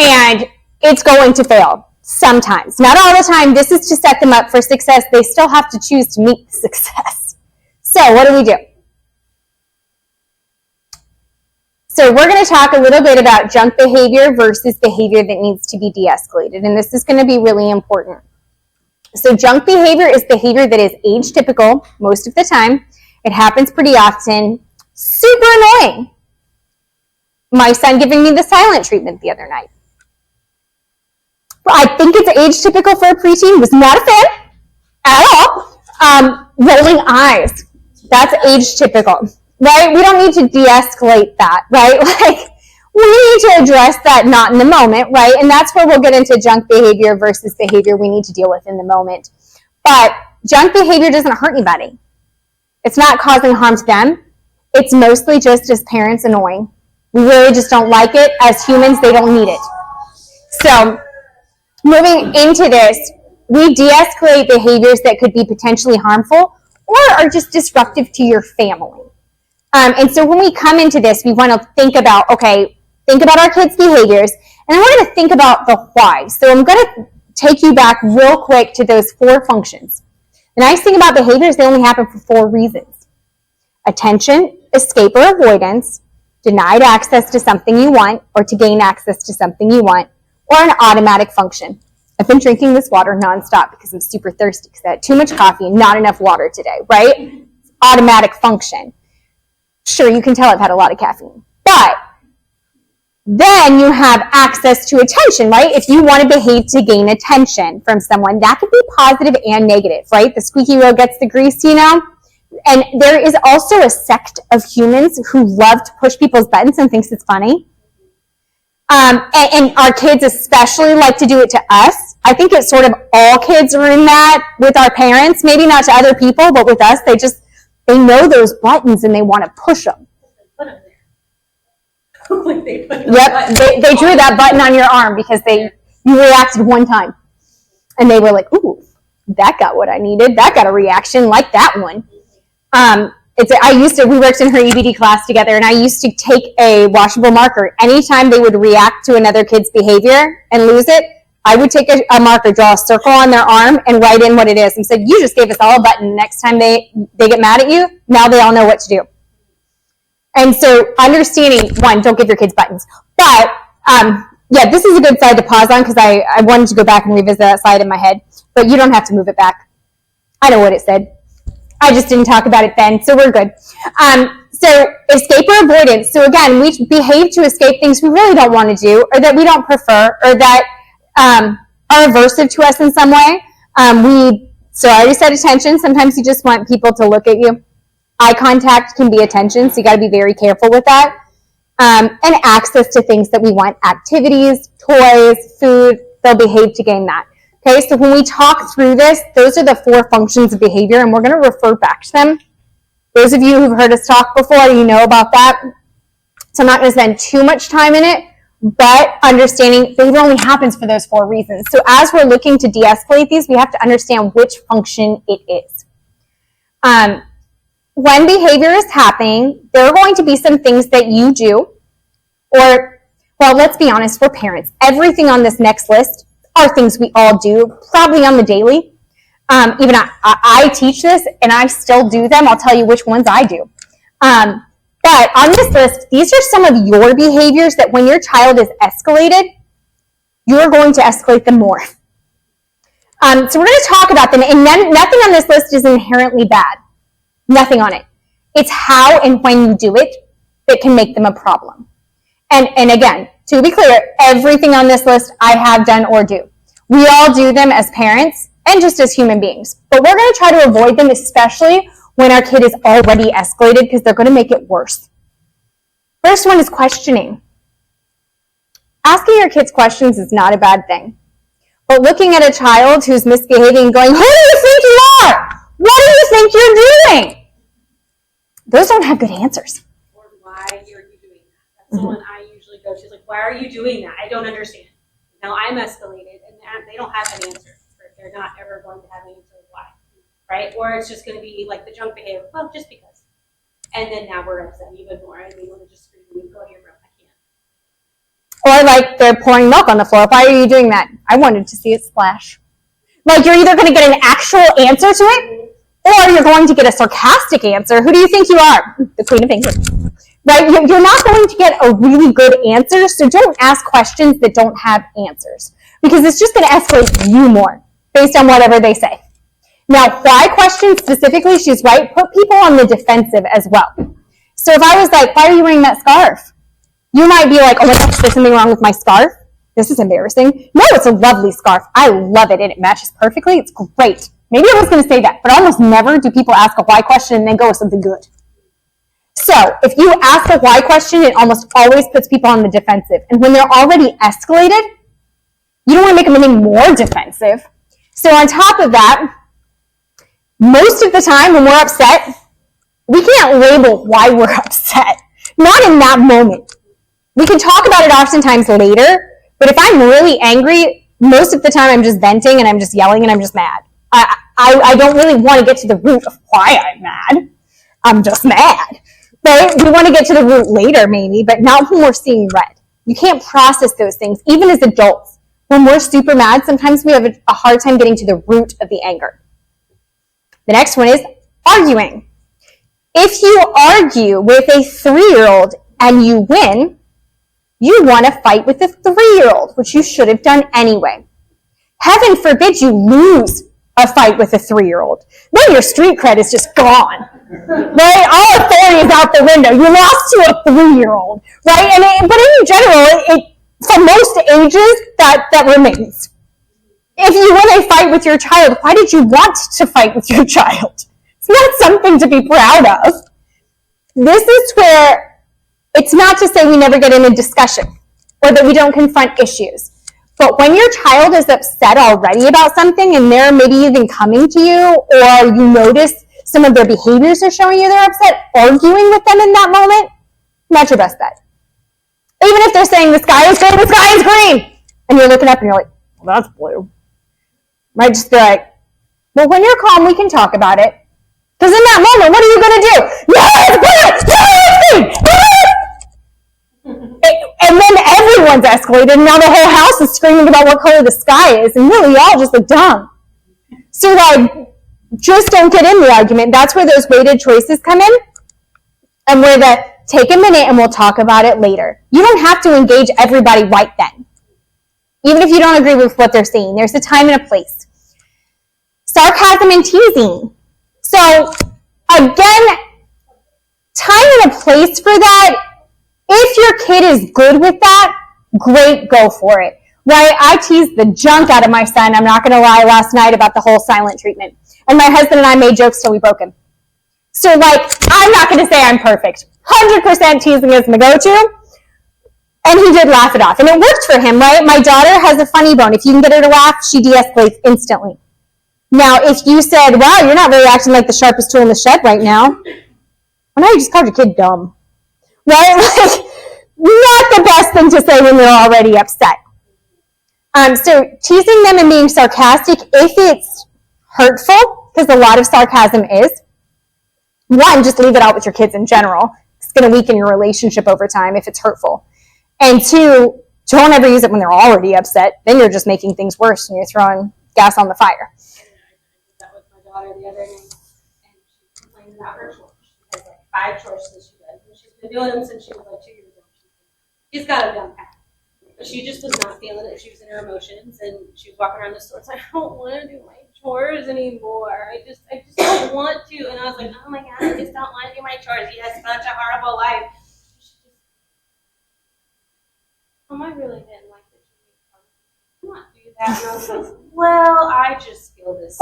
And it's going to fail sometimes. Not all the time. This is to set them up for success. They still have to choose to meet the success. So what do? So we're going to talk a little bit about junk behavior versus behavior that needs to be de-escalated. And this is going to be really important. So junk behavior is behavior that is age typical most of the time. It happens pretty often. Super annoying. My son giving me the silent treatment the other night. Well, I think it's age typical for a preteen. Was not a fan at all. Rolling eyes. That's age typical. Right? We don't need to de-escalate that, right? Like, we need to address that not in the moment, right? And that's where we'll get into junk behavior versus behavior we need to deal with in the moment. But junk behavior doesn't hurt anybody. It's not causing harm to them. It's mostly just as parents annoying. We really just don't like it. As humans, they don't need it. So, moving into this, we de-escalate behaviors that could be potentially harmful or are just disruptive to your family. And so when we come into this, we want to think about our kids' behaviors, and then we're going to think about the why. So I'm going to take you back real quick to those 4 functions. The nice thing about behaviors, they only happen for 4 reasons. Attention, escape or avoidance, denied access to something you want, or to gain access to something you want, or an automatic function. I've been drinking this water nonstop because I'm super thirsty because I had too much coffee and not enough water today, right? Automatic function. Sure, you can tell I've had a lot of caffeine. But Then you have access to attention, right? If you want to behave to gain attention from someone, that could be positive and negative, right? The squeaky wheel gets the grease, And there is also a sect of humans who love to push people's buttons and thinks it's funny. And our kids especially like to do it to us. I think it's sort of all kids are in that with our parents, maybe not to other people, but with us, they know those buttons and they want to push them. Put them there. Like They drew that button on your arm because you reacted one time. And they were like, ooh, that got what I needed. That got a reaction like that one. We worked in her EBD class together, and I used to take a washable marker. Anytime they would react to another kid's behavior and lose it, I would take a marker, draw a circle on their arm, and write in what it is. And said, you just gave us all a button. Next time they get mad at you, now they all know what to do. And so understanding, one, don't give your kids buttons. But, this is a good slide to pause on because I wanted to go back and revisit that slide in my head. But you don't have to move it back. I know what it said. I just didn't talk about it then, so we're good. So escape or avoidance. So again, we behave to escape things we really don't want to do or that we don't prefer or that are aversive to us in some way. So I already said attention. Sometimes you just want people to look at you. Eye contact can be attention, so you got to be very careful with that. And access to things that we want, activities, toys, food, they'll behave to gain that. Okay, so when we talk through this, those are the 4 functions of behavior, and we're going to refer back to them. Those of you who've heard us talk before, you know about that. So I'm not going to spend too much time in it, but understanding behavior only happens for those 4 reasons. So as we're looking to de-escalate these, we have to understand which function it is. When behavior is happening, there are going to be some things that you do, let's be honest, we're parents. Everything on this next list are things we all do, probably on the daily. Even I teach this, and I still do them. I'll tell you which ones I do. But on this list, these are some of your behaviors that when your child is escalated, you're going to escalate them more. So we're going to talk about them, and nothing on this list is inherently bad. Nothing on it. It's how and when you do it that can make them a problem. And again, to be clear, everything on this list I have done or do. We all do them as parents and just as human beings. But we're going to try to avoid them, especially when our kid is already escalated, because they're going to make it worse. First one is questioning. Asking your kids questions is not a bad thing. But looking at a child who's misbehaving and going, who do you think you are? What do you think you're doing? Those don't have good answers. Or why are you doing that? That's the one I usually go to. Like, why are you doing that? I don't understand. Now I'm escalated, and they don't have an answer. They're not ever going to have an answer why, right? Or it's just going to be like the junk behavior. Well, just because. And then now we're upset even more, and we want to just scream and go to your room. I can't. Or like they're pouring milk on the floor. Why are you doing that? I wanted to see it splash. Like you're either going to get an actual answer to it, or you're going to get a sarcastic answer. Who do you think you are? The Queen of England. Right? You're not going to get a really good answer, so don't ask questions that don't have answers. Because it's just going to escalate you more based on whatever they say. Now, why questions specifically, she's right, put people on the defensive as well. So if I was like, why are you wearing that scarf? You might be like, oh my gosh, there's something wrong with my scarf. This is embarrassing. No, it's a lovely scarf. I love it, and it matches perfectly. It's great. Maybe I was going to say that, but almost never do people ask a why question and then go with something good. So if you ask a why question, it almost always puts people on the defensive. And when they're already escalated, you don't want to make them any more defensive. So on top of that, most of the time when we're upset, we can't label why we're upset. Not in that moment. We can talk about it oftentimes later, but if I'm really angry, most of the time I'm just venting and I'm just yelling and I'm just mad. I don't really want to get to the root of why I'm mad. I'm just mad. Right? We want to get to the root later maybe, but not when we're seeing red. You can't process those things, even as adults. When we're super mad, sometimes we have a hard time getting to the root of the anger. The next one is arguing. If you argue with a 3-year-old and you win, you want to fight with a 3-year-old, which you should have done anyway. Heaven forbid you lose a fight with a 3-year-old. Then your street cred is just gone, right? All authority is out the window. You lost to a 3-year-old, right? But in general, for most ages, that remains. If you win a fight with your child, why did you want to fight with your child? It's not something to be proud of. This is where it's not to say we never get in a discussion or that we don't confront issues. But when your child is upset already about something and they're maybe even coming to you, or you notice some of their behaviors are showing you they're upset, arguing with them in that moment, not your best bet. Even if they're saying the sky is green, the sky is green, and you're looking up and you're like, well, that's blue. Might just be like, well, when you're calm, we can talk about it. Because in that moment, what are you going to do? No, it's blue! No, it's green! And then everyone's escalated, and now the whole house is screaming about what color the sky is, and really y'all just look dumb. So, just don't get in the argument. That's where those weighted choices come in, and where take a minute and we'll talk about it later. You don't have to engage everybody right then. Even if you don't agree with what they're saying, there's a time and a place. Sarcasm and teasing. So, again, time and a place for that. If your kid is good with that, great, go for it. Right? I teased the junk out of my son, I'm not going to lie, last night about the whole silent treatment. And my husband and I made jokes till we broke him. So, I'm not going to say I'm perfect. 100% teasing is my go-to. And he did laugh it off. And it worked for him, right? My daughter has a funny bone. If you can get her to laugh, she de-escalates instantly. Now, if you said, wow, you're not really acting like the sharpest tool in the shed right now. Well, now you just called your kid dumb. Right? Not the best thing to say when they're already upset. So teasing them and being sarcastic, if it's hurtful, because a lot of sarcasm is, one, just leave it out with your kids in general. It's going to weaken your relationship over time if it's hurtful. And two, don't ever use it when they're already upset. Then you're just making things worse and you're throwing gas on the fire. I did that with my daughter the other night, and she complained about her chores. She has 5 chores that she does, and she's been doing them since she was 2 years old. She's got them down pat. But she just was not feeling it. She was in her emotions, and she was walking around the store. It's like, I don't want to do my chores anymore. I just don't want to. And I was like, oh my God, I just don't want to do my chores. He has such a horrible life. Mom, I really didn't like that you made fun of me. Not do that. And I was like, well, I just feel this.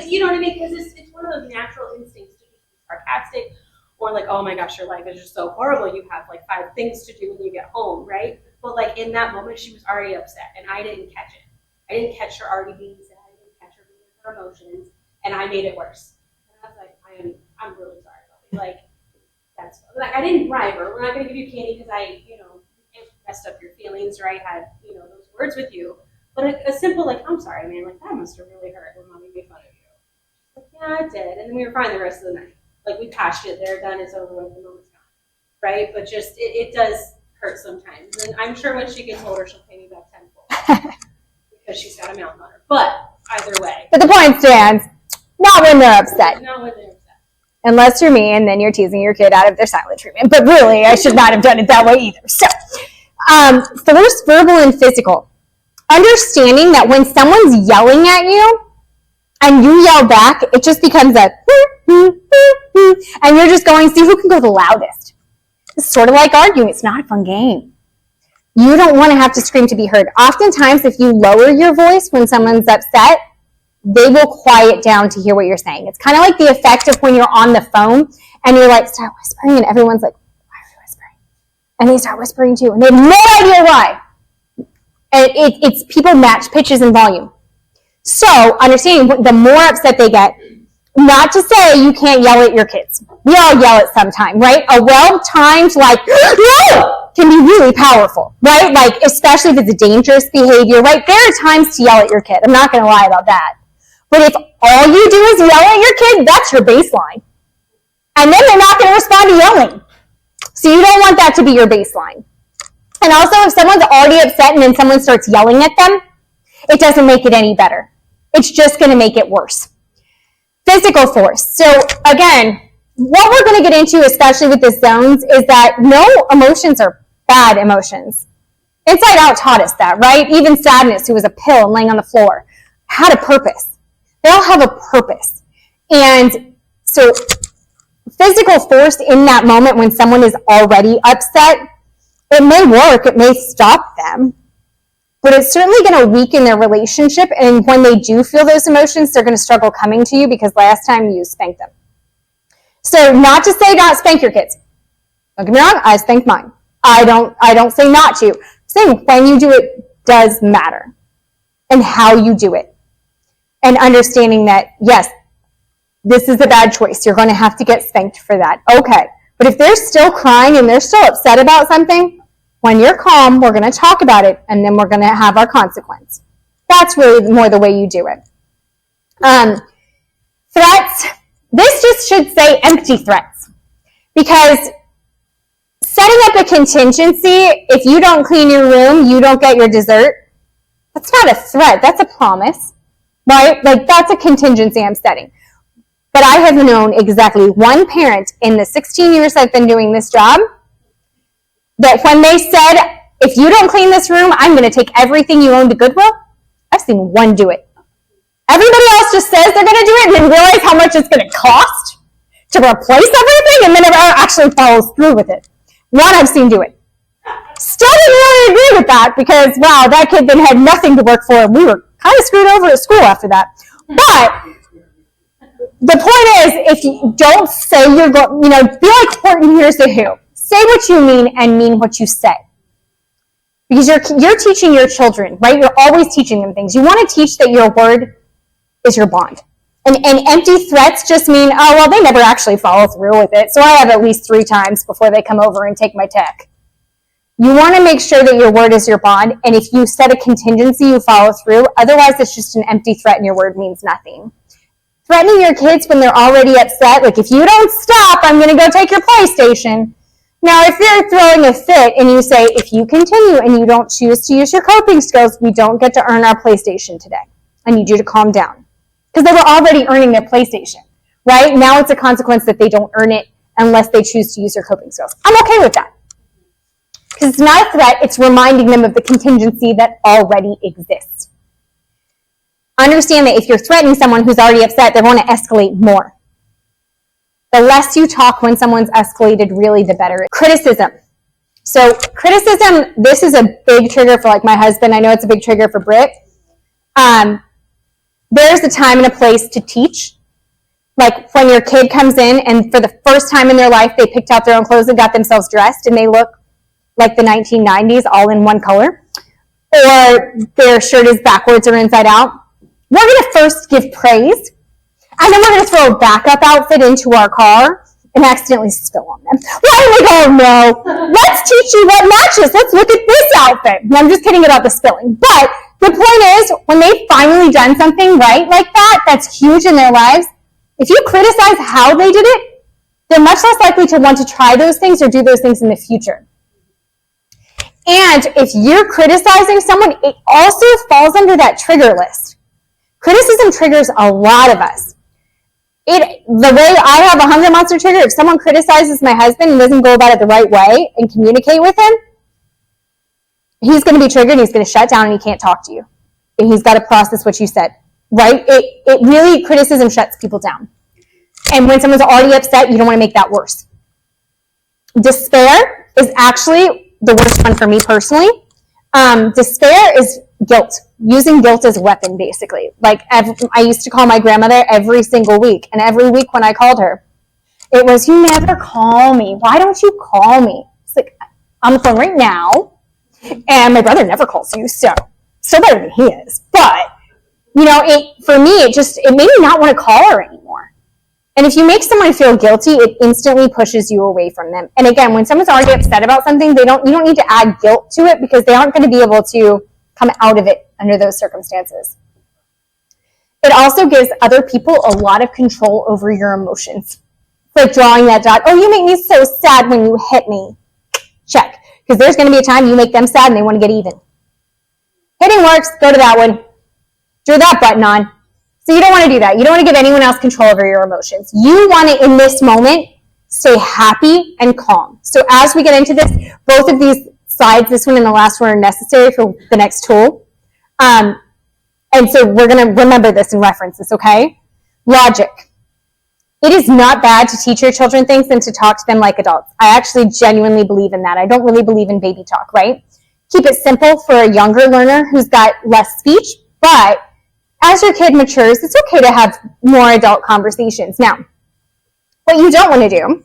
You know what I mean? Because it's one of those natural instincts to just be sarcastic, or oh my gosh, your life is just so horrible. You have 5 things to do when you get home, right? But in that moment, she was already upset, and I didn't catch it. I didn't catch her already being sad. I didn't catch her being her emotions, and I made it worse. And I was like, I'm really sorry, Bobby. That's I didn't bribe her. We're not going to give you candy because I messed up your feelings, or I had those words with you. But a simple I'm sorry, man. That must have really hurt when Mommy made fun of you. Yeah, it did. And then we were fine the rest of the night. We patched it. They're done. It's over with. The moment's gone. Right? But just it does hurt sometimes. And I'm sure when she gets older, she'll pay me back tenfold because she's got a mouth on her. But either way. But the point stands. Not when they're upset. Not when they're upset. Unless you're me, and then you're teasing your kid out of their silent treatment. But really, I should not have done it that way either. So, force, verbal, and physical. Understanding that when someone's yelling at you, and you yell back, it just becomes a and you're just going, see who can go the loudest. It's sort of like arguing. It's not a fun game. You don't want to have to scream to be heard. Oftentimes, if you lower your voice when someone's upset, they will quiet down to hear what you're saying. It's kind of like the effect of when you're on the phone and you're start whispering, and everyone's like, why are you whispering? And they start whispering too, and they have no idea why. And it's people match pitches and volume. So understanding the more upset they get, not to say you can't yell at your kids. We all yell at some time, right? A well-timed no! Can be really powerful, right? Especially if it's a dangerous behavior, right? There are times to yell at your kid. I'm not going to lie about that. But if all you do is yell at your kid, that's your baseline. And then they're not going to respond to yelling. So you don't want that to be your baseline. And also, if someone's already upset and then someone starts yelling at them, it doesn't make it any better. It's just going to make it worse. Physical force. So again, what we're going to get into, especially with the zones, is that no emotions are bad emotions. Inside Out taught us that, right? Even sadness, who was a pill and laying on the floor, had a purpose. They all have a purpose. And so physical force in that moment when someone is already upset, it may work, it may stop them, but it's certainly going to weaken their relationship. And when they do feel those emotions, they're going to struggle coming to you because last time you spanked them. So not to say not spank your kids. Don't get me wrong, I spank mine. I don't say not to. I'm saying when you do it does matter and how you do it. And understanding that, yes, this is a bad choice. You're going to have to get spanked for that. Okay. But if they're still crying and they're still upset about something, when you're calm, we're going to talk about it, and then we're going to have our consequence. That's really more the way you do it. Threats. This just should say empty threats. Because setting up a contingency, if you don't clean your room, you don't get your dessert, that's not a threat. That's a promise. Right? Like, that's a contingency I'm setting. But I have known exactly one parent in the 16 years I've been doing this job that when they said, if you don't clean this room, I'm going to take everything you own to Goodwill, I've seen one do it. Everybody else just says they're going to do it and then realize how much it's going to cost to replace everything and then never actually follows through with it. One I've seen do it. Still didn't really agree with that because, wow, that kid then had nothing to work for and we were kind of screwed over at school after that. But the point is, if you don't say you're going, be like Horton, here's the who. Say what you mean and mean what you say. Because you're teaching your children, right? You're always teaching them things. You want to teach that your word is your bond. And empty threats just mean, oh, well, they never actually follow through with it. So I have at least 3 times before they come over and take my tech. You want to make sure that your word is your bond. And if you set a contingency, you follow through. Otherwise, it's just an empty threat and your word means nothing. Threatening your kids when they're already upset, like if you don't stop, I'm going to go take your PlayStation. Now, if you're throwing a fit and you say, if you continue and you don't choose to use your coping skills, we don't get to earn our PlayStation today. I need you to calm down. Because they were already earning their PlayStation, right? Now it's a consequence that they don't earn it unless they choose to use their coping skills. I'm okay with that. Because it's not a threat, it's reminding them of the contingency that already exists. Understand that if you're threatening someone who's already upset, they're going to escalate more. The less you talk when someone's escalated, really, the better. Criticism. So criticism, this is a big trigger for like my husband. I know it's a big trigger for Britt. There's a time and a place to teach. Like when your kid comes in and for the first time in their life, they picked out their own clothes and got themselves dressed and they look like the 1990s, all in one color. Or their shirt is backwards or inside out. We're going to first give praise. And then we're going to throw a backup outfit into our car and accidentally spill on them. Why we go, no, let's teach you what matches. Let's look at this outfit. And I'm just kidding about the spilling. But the point is, when they've finally done something right like that, that's huge in their lives, if you criticize how they did it, they're much less likely to want to try those things or do those things in the future. And if you're criticizing someone, it also falls under that trigger list. Criticism triggers a lot of us. The way I have a hunger monster trigger, if someone criticizes my husband and doesn't go about it the right way and communicate with him, he's going to be triggered and he's going to shut down and he can't talk to you. And he's got to process what you said, right? It really, criticism shuts people down. And when someone's already upset, you don't want to make that worse. Despair is actually the worst one for me personally. Despair is guilt, using guilt as a weapon, basically. Like, I used to call my grandmother every single week, and every week when I called her, it was, you never call me. Why don't you call me? It's like, I'm on the phone right now, and my brother never calls you, so still better than he is. But, for me, it made me not want to call her anymore. And if you make someone feel guilty, it instantly pushes you away from them. And again, when someone's already upset about something, you don't need to add guilt to it because they aren't going to be able to come out of it under those circumstances. It also gives other people a lot of control over your emotions. It's like drawing that dot. Oh, you make me so sad when you hit me. Check. Because there's going to be a time you make them sad and they want to get even. Hitting works. Go to that one. Draw that button on. So you don't want to do that. You don't want to give anyone else control over your emotions. You want to, in this moment, stay happy and calm. So as we get into this, both of these slides, this one and the last one, are necessary for the next tool. And so we're going to remember this and reference this, okay? Logic. It is not bad to teach your children things and to talk to them like adults. I actually genuinely believe in that. I don't really believe in baby talk, right? Keep it simple for a younger learner who's got less speech, but as your kid matures, it's okay to have more adult conversations. Now, what you don't want to do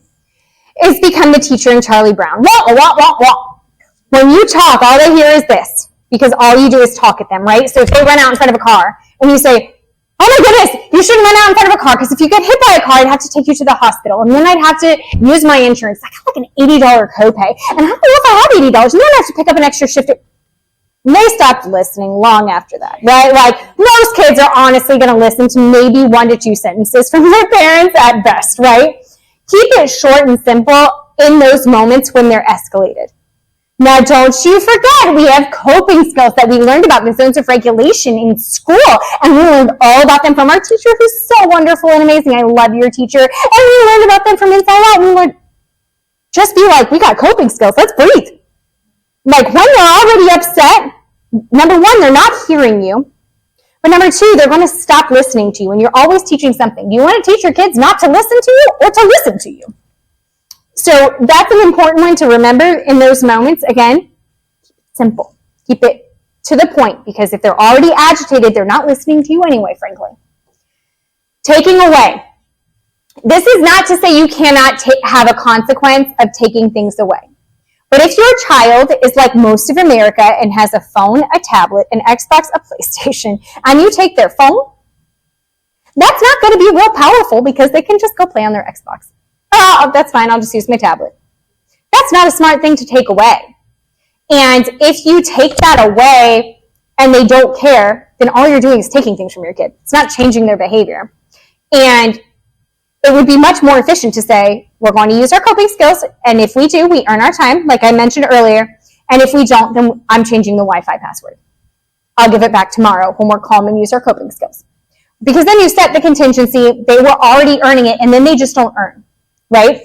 is become the teacher in Charlie Brown. Wah, wah, wah, wah. When you talk, all they hear is this, because all you do is talk at them, right? So if they run out in front of a car and you say, oh my goodness, you shouldn't run out in front of a car because if you get hit by a car, I'd have to take you to the hospital. And then I'd have to use my insurance. I got like an $80 copay. And I don't know if I have $80. And then I have to pick up an extra shift. And they stopped listening long after that, right? Like most kids are honestly going to listen to maybe 1 to 2 sentences from their parents at best, right? Keep it short and simple in those moments when they're escalated. Now, don't you forget, we have coping skills that we learned about, the zones of regulation in school, and we learned all about them from our teacher, who's so wonderful and amazing. I love your teacher. And we learned about them from inside out. We learned, just be like, we got coping skills. Let's breathe. Like, when they're already upset, number 1, they're not hearing you. But number 2, they're going to stop listening to you, and you're always teaching something. Do you want to teach your kids not to listen to you or to listen to you? So that's an important one to remember in those moments. Again, keep it simple. Keep it to the point, because if they're already agitated, they're not listening to you anyway, frankly. Taking away. This is not to say you cannot have a consequence of taking things away. But if your child is like most of America and has a phone, a tablet, an Xbox, a PlayStation, and you take their phone, that's not going to be real powerful because they can just go play on their Xbox. Oh, that's fine. I'll just use my tablet. That's not a smart thing to take away. And if you take that away and they don't care, then all you're doing is taking things from your kid. It's not changing their behavior. And it would be much more efficient to say, we're going to use our coping skills, and if we do, we earn our time, like I mentioned earlier, and if we don't, then I'm changing the Wi-Fi password. I'll give it back tomorrow when we're calm and use our coping skills. Because then you set the contingency, they were already earning it, and then they just don't earn, right?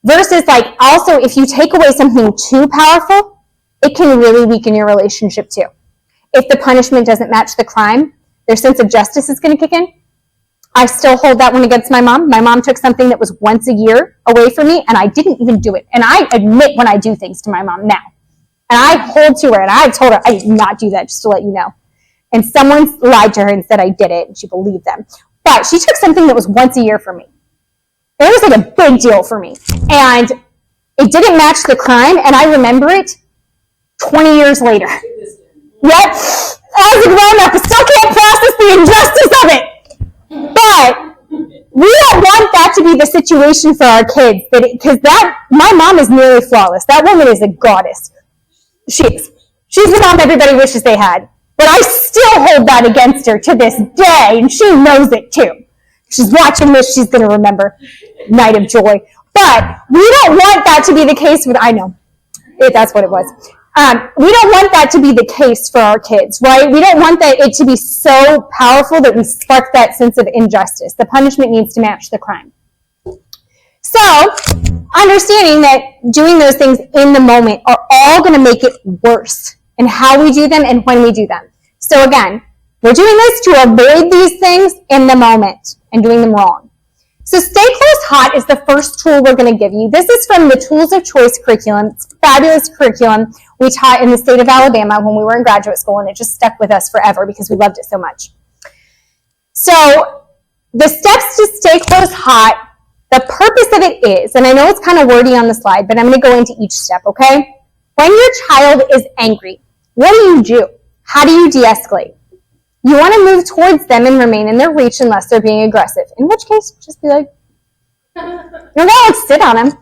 Versus, like, also, if you take away something too powerful, it can really weaken your relationship too. If the punishment doesn't match the crime, their sense of justice is going to kick in. I still hold that one against my mom. My mom took something that was once a year away from me, and I didn't even do it. And I admit when I do things to my mom now. And I hold to her, and I've told her I did not do that, just to let you know. And someone lied to her and said I did it, and she believed them. But she took something that was once a year from me. It was like a big deal for me. And it didn't match the crime, and I remember it 20 years later. Yep. As a grown-up, I still can't process the injustice of it. But we don't want that to be the situation for our kids, because my mom is nearly flawless. That woman is a goddess. She is. She's the mom everybody wishes they had. But I still hold that against her to this day, and she knows it too. She's watching this, she's going to remember Night of Joy. But we don't want that to be the case with, I know, that's what it was. We don't want that to be the case for our kids, right? We don't want it to be so powerful that we spark that sense of injustice. The punishment needs to match the crime. So, understanding that doing those things in the moment are all going to make it worse in how we do them and when we do them. So again, we're doing this to avoid these things in the moment and doing them wrong. So Stay Close Hot is the first tool we're going to give you. This is from the Tools of Choice curriculum. It's a fabulous curriculum we taught in the state of Alabama when we were in graduate school, and it just stuck with us forever because we loved it so much. So the steps to Stay Close Hot, the purpose of it is, and I know it's kind of wordy on the slide, but I'm going to go into each step, okay? When your child is angry, what do? How do you de-escalate? You want to move towards them and remain in their reach unless they're being aggressive. In which case, just be like, you're not like sit on them.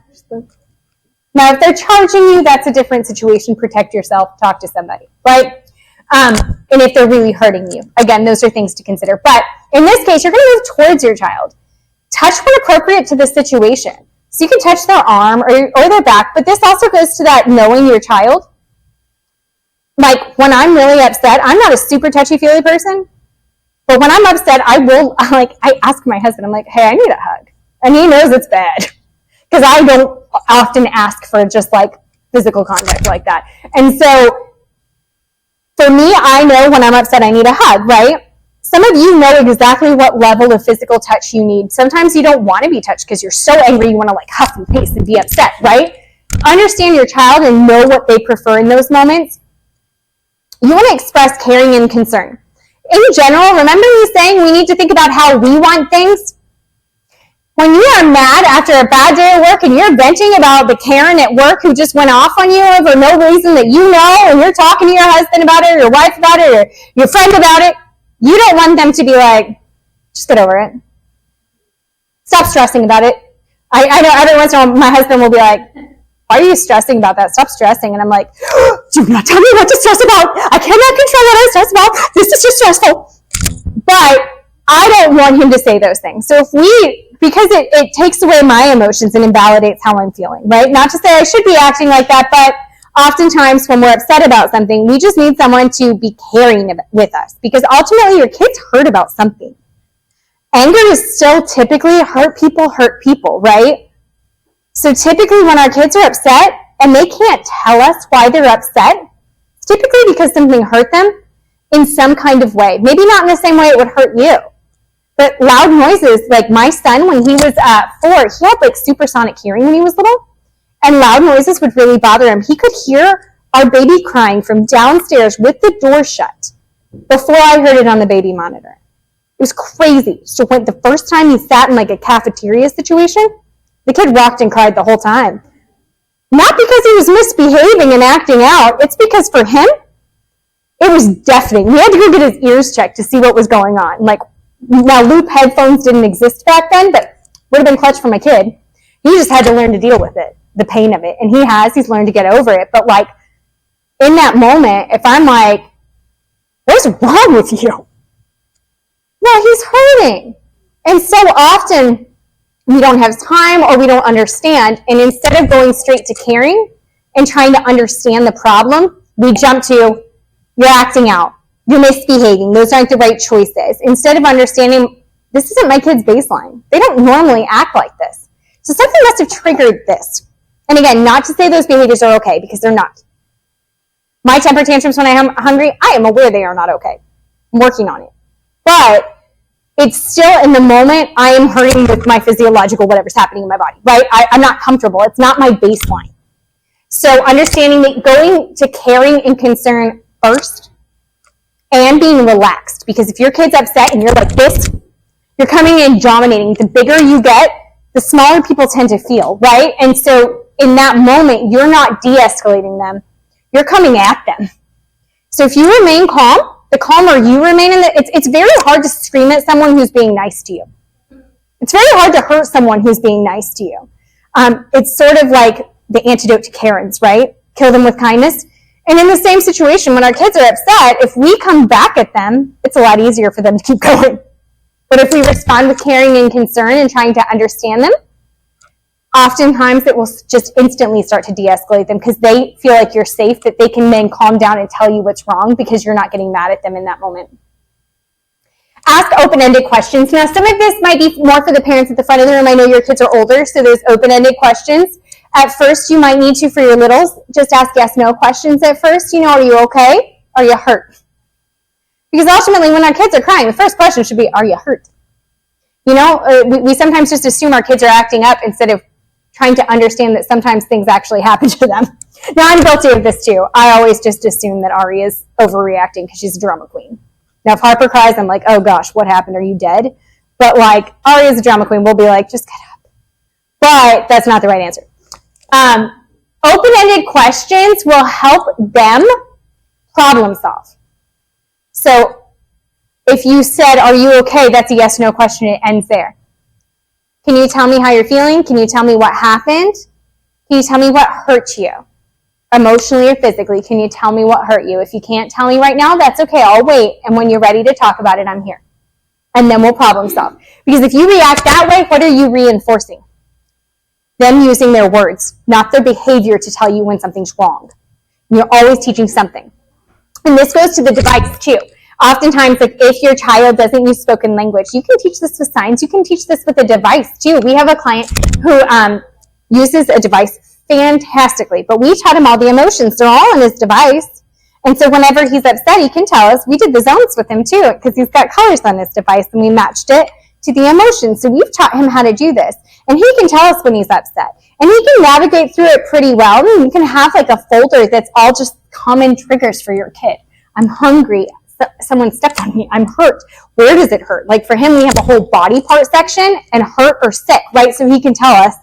Now, if they're charging you, that's a different situation. Protect yourself. Talk to somebody, right? And if they're really hurting you, again, those are things to consider. But in this case, you're going to move towards your child. Touch when appropriate to the situation. So you can touch their arm or their back, but this also goes to that knowing your child. Like, when I'm really upset, I'm not a super touchy-feely person, but when I'm upset, I ask my husband, I'm like, hey, I need a hug. And he knows it's bad, because I don't often ask for just, like, physical contact like that. And so, For me, I know when I'm upset I need a hug, right? Some of you know exactly what level of physical touch you need. Sometimes you don't want to be touched because you're so angry you want to like huff and pace and be upset, right? Understand your child and know what they prefer in those moments. You want to express caring and concern. In general, remember me saying we need to think about how we want things? When you are mad after a bad day at work and you're venting about the Karen at work who just went off on you over no reason that you know, and you're talking to your husband about it, or your wife about it, or your friend about it, you don't want them to be like, just get over it. Stop stressing about it. I know every once in a while my husband will be like, why are you stressing about that? Stop stressing. And I'm like, do not tell me what to stress about. I cannot control what I stress about. This is just stressful. But I don't want him to say those things. So because it takes away my emotions and invalidates how I'm feeling, right? Not to say I should be acting like that, but oftentimes when we're upset about something, we just need someone to be caring with us, because ultimately your kids hurt about something. Anger is still typically hurt people, right? So typically when our kids are upset and they can't tell us why they're upset, it's typically because something hurt them in some kind of way. Maybe not in the same way it would hurt you. But loud noises, like my son, when he was 4, he had like supersonic hearing when he was little, and loud noises would really bother him. He could hear our baby crying from downstairs with the door shut before I heard it on the baby monitor. It was crazy. So when the first time he sat in like a cafeteria situation, the kid rocked and cried the whole time. Not because he was misbehaving and acting out, it's because for him, it was deafening. We had to go get his ears checked to see what was going on. Like, now, loop headphones didn't exist back then, but would have been clutch for my kid. He just had to learn to deal with it, the pain of it. And he's learned to get over it. But like, in that moment, if I'm like, what's wrong with you? Well, he's hurting. And so often, we don't have time or we don't understand. And instead of going straight to caring and trying to understand the problem, we jump to, you're acting out. You're misbehaving. Those aren't the right choices. Instead of understanding, this isn't my kid's baseline. They don't normally act like this. So something must have triggered this. And again, not to say those behaviors are okay, because they're not. My temper tantrums when I am hungry, I am aware they are not okay. I'm working on it. But it's still in the moment, I am hurting with my physiological whatever's happening in my body, right? I'm not comfortable. It's not my baseline. So understanding that going to caring and concern first, and being relaxed, because if your kid's upset and you're like this, you're coming in dominating. The bigger you get, the smaller people tend to feel, right? And so in that moment, you're not de-escalating them. You're coming at them. So if you remain calm, the calmer you remain it's very hard to scream at someone who's being nice to you. It's very hard to hurt someone who's being nice to you. It's sort of like the antidote to Karens, right? Kill them with kindness. And in the same situation, when our kids are upset, if we come back at them, it's a lot easier for them to keep going. But if we respond with caring and concern and trying to understand them, oftentimes it will just instantly start to de-escalate them, because they feel like you're safe, that they can then calm down and tell you what's wrong because you're not getting mad at them in that moment. Ask open-ended questions. Now, some of this might be more for the parents at the front of the room. I know your kids are older, so there's open-ended questions. At first, you might need to, for your littles, just ask yes/no questions at first. Are you okay? Are you hurt? Because ultimately, when our kids are crying, the first question should be, are you hurt? We sometimes just assume our kids are acting up instead of trying to understand that sometimes things actually happen to them. Now, I'm guilty of this too. I always just assume that Ari is overreacting because she's a drama queen. Now, if Harper cries, I'm like, oh gosh, what happened? Are you dead? But like, Ari is a drama queen. We'll be like, just get up. But that's not the right answer. Open-ended questions will help them problem solve. So if you said, are you okay? That's a yes/no question. It ends there. Can you tell me how you're feeling? Can you tell me what happened? Can you tell me what hurt you? Emotionally or physically, can you tell me what hurt you? If you can't tell me right now, that's okay. I'll wait. And when you're ready to talk about it, I'm here. And then we'll problem solve. Because if you react that way, what are you reinforcing? Them using their words, not their behavior to tell you when something's wrong. You're always teaching something. And this goes to the device too. Oftentimes, like if your child doesn't use spoken language, you can teach this with signs. You can teach this with a device too. We have a client who uses a device fantastically, but we taught him all the emotions. They're all on his device. And so whenever he's upset, he can tell us. We did the zones with him too, because he's got colors on his device, and we matched it to the emotion. So we've taught him how to do this. And he can tell us when he's upset. And he can navigate through it pretty well. And you can have like a folder that's all just common triggers for your kid. I'm hungry. Someone stepped on me. I'm hurt. Where does it hurt? Like for him, we have a whole body part section, and hurt or sick, right? So he can tell us